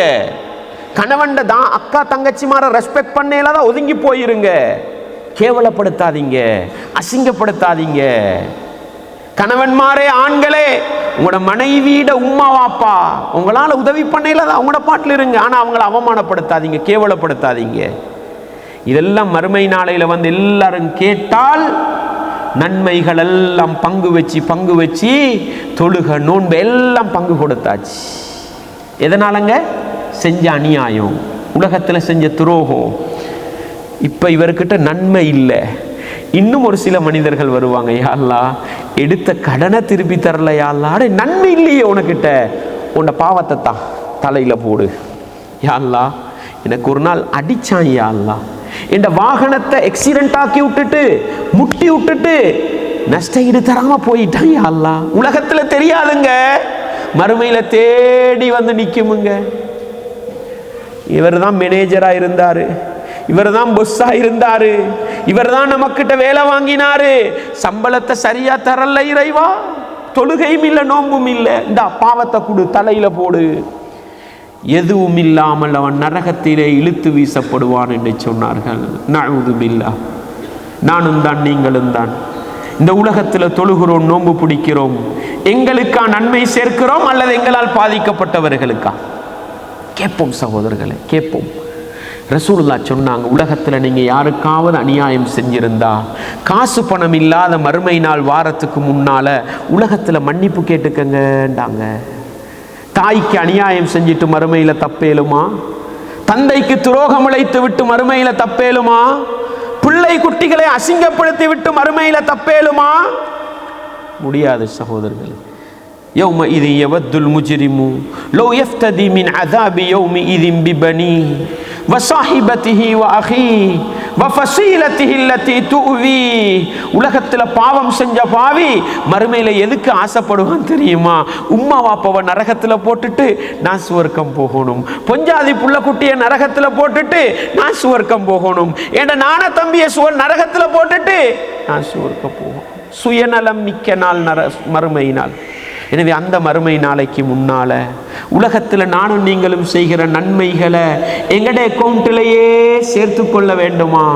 கணவன் தான் அக்கா தங்கச்சிமார ரெஸ்பெக்ட் பண்ணலாத ஒதுங்கி போயிருங்க. கேவலப்படுத்தாதீங்க, அசிங்கப்படுத்தாதீங்க. கணவன்மாரே, ஆண்களே, உங்களோட மனைவியிட உம்மா வாப்பா உங்களால உதவி பண்ணல, அவங்களோட பாட்டில் இருங்க. ஆனா அவங்கள அவமானப்படுத்தாதீங்க, கேவலப்படுத்தாதீங்க. இதெல்லாம் மறுமை நாளையில வந்து எல்லாரும் கேட்டால் நன்மைகள் எல்லாம் பங்கு வச்சு தொழுக நோன்பு எல்லாம் பங்கு கொடுத்தாச்சு. எதனாலங்க? செஞ்ச அநியாயம், உலகத்துல செஞ்ச துரோகம். இப்ப இவர்கிட்ட நன்மை இல்லை. இன்னும் ஒரு சில மனிதர்கள் வருவாங்க, யா அல்லாஹ் எடுத்த கடனை திருப்பி தரல, யா அல்லாஹ் அடே நன்மை இல்லையே உனக்கிட்ட, உன்னை பாவத்தை தான் தலையில போடு, யா அல்லாஹ் எனக்கு ஒரு நாள் அடிச்சான், யா அல்லாஹ் என் வாகனத்தை ஆக்சிடென்ட் ஆக்கி விட்டுட்டு முட்டி விட்டுட்டு நஷ்ட ஈடு தராம போயிட்டான், யா அல்லாஹ். உலகத்துல தெரியாதுங்க, மறுமையில தேடி வந்து நிக்குமுங்க. இவர் தான் மேனேஜரா இருந்தாரு, இவர் தான் பொஸ்ஸா இருந்தாரு, இவர் தான் நமக்கிட்ட வேலை வாங்கினாரு, சம்பளத்தை சரியா தரல இறைவா, தொழுகையும் இல்லை நோன்பும் இல்லை, இந்த பாவத்தை கொடு தலையில போடு. எதுவும் இல்லாமல் அவன் நரகத்திலே இழுத்து வீசப்படுவான் என்று சொன்னார்கள். நஊதுபில்லாஹ். நானும் தான் நீங்களும் தான் இந்த உலகத்தில் தொழுகிறோம், நோன்பு பிடிக்கிறோம், எங்களுக்கா நன்மை சேர்க்கிறோம் அல்லது எங்களால் பாதிக்கப்பட்டவர்களுக்கா? கேட்போம் சகோதரர்களை, கேட்போம். ரசூலுல்லாஹ் சொன்னாங்க, உலகத்தில் நீங்கள் யாருக்காவது அநியாயம் செஞ்சிருந்தா காசு பணம் இல்லாத மறுமை நாள் வாரத்துக்கு முன்னால உலகத்தில் மன்னிப்பு கேட்டுக்கங்கண்டாங்க. தாய்க்கு அநியாயம் செஞ்சுட்டு மறுமையில தப்பேலுமா? தந்தைக்கு துரோகம் இழைத்து விட்டு மறுமையில தப்பேலுமா? பிள்ளை குட்டிகளை அசிங்கப்படுத்தி விட்டு மறுமையில தப்பேலுமா? முடியாது சகோதரர்களே. يومئذ يود المجرم لو يفتدي من عذاب يومئذ ببنيه وصاحبته وأخيه وفصيلته التي تؤويه. உலகத்துல பாவம் செஞ்ச பாவி மறுமையில எதுக்கு ஆசைப்படுவான் தெரியுமா? உம்மா வாப்பாவை நரகத்துல போட்டுட்டு நான் சுவர்க்கம் போகணும், பொஞ்சாதி புள்ள குட்டிய நரகத்துல போட்டுட்டு நான் சுவர்க்கம் போகணும், என்ற நான தம்பிய நரகத்துல போட்டுட்டு நான் சுவர்க்கம் போகணும். சுயநலம் மிக்க நாள் மறுமை நாள். எனவே அந்த மறுமை நாளைக்கு முன்னால உலகத்தில் நானும் நீங்களும் செய்கிற நன்மைகளை எங்கட அக்கௌண்ட்டிலேயே சேர்த்து கொள்ள வேண்டுமா?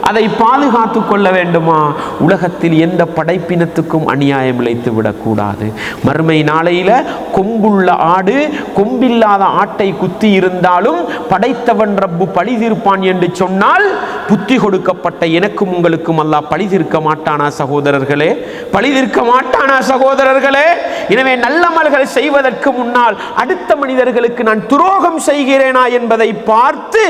அதை பாதுகாத்து கொள்ள வேண்டுமா? உலகத்தில் எந்த படைப்பினத்துக்கும் அநியாயம் இழைத்து விடக்கூடாது. மறுமை நாளையில கொம்புள்ள ஆடு கொம்பில்லாத ஆட்டை குத்தி இருந்தாலும் படைத்தவன் ரப்பு பழி தீர்ப்பான் என்று சொன்னால் புத்தி கொடுக்கப்பட்ட எனக்கும் உங்களுக்கும் அல்லாஹ் பழி தீர்க்க மாட்டானா சகோதரர்களே? பழி தீர்க்க மாட்டானா சகோதரர்களே? எனவே நல்லமல்கள் செய்வதற்கு முன்னால் அடுத்த மனிதர்களுக்கு நான் துரோகம் செய்கிறேனா என்பதை பார்த்து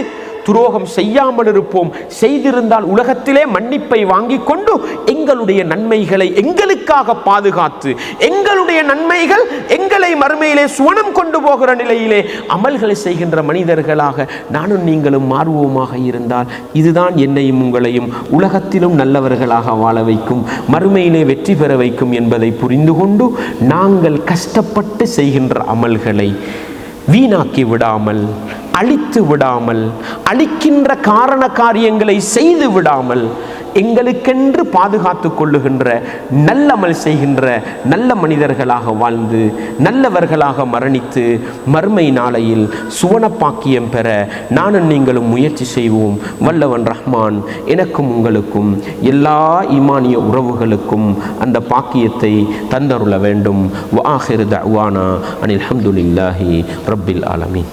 துரோகம் செய்யாமல் இருப்போம். செய்திருந்தால் உலகத்திலே மன்னிப்பை வாங்கி கொண்டு எங்களுடைய நன்மைகளை எங்களுக்காக பாதுகாத்து எங்களுடைய நன்மைகள் எங்களை மறுமையிலே சுவனம் கொண்டு போகிற நிலையிலே அமல்களை செய்கின்ற மனிதர்களாக நானும் நீங்களும் மாறுவோமாக இருந்தால் இதுதான் என்னையும் உங்களையும் உலகத்திலும் நல்லவர்களாக வாழ வைக்கும், மறுமையிலே வெற்றி பெற வைக்கும் என்பதை புரிந்து கொண்டு நாங்கள் கஷ்டப்பட்டு செய்கின்ற அமல்களை வீணாக்கி விடாமல், அழித்து விடாமல், அழிக்கின்ற காரண காரியங்களை செய்து விடாமல் எங்களுக்கென்று பாதுகாத்து கொள்ளுகின்ற நல்லமல் செய்கின்ற நல்ல மனிதர்களாக வாழ்ந்து நல்லவர்களாக மரணித்து மறுமை நாளையில் சுவனப்பாக்கியம் பெற நானும் நீங்களும் முயற்சி செய்வோம். வல்லவன் ரஹ்மான் எனக்கும் உங்களுக்கும் எல்லா ஈமானிய உறவுகளுக்கும் அந்த பாக்கியத்தை தந்தருள வேண்டும். வஆகிரு தஅவானா அனில் ஹம்துலில்லாஹி ரப்பில் ஆலமீன்.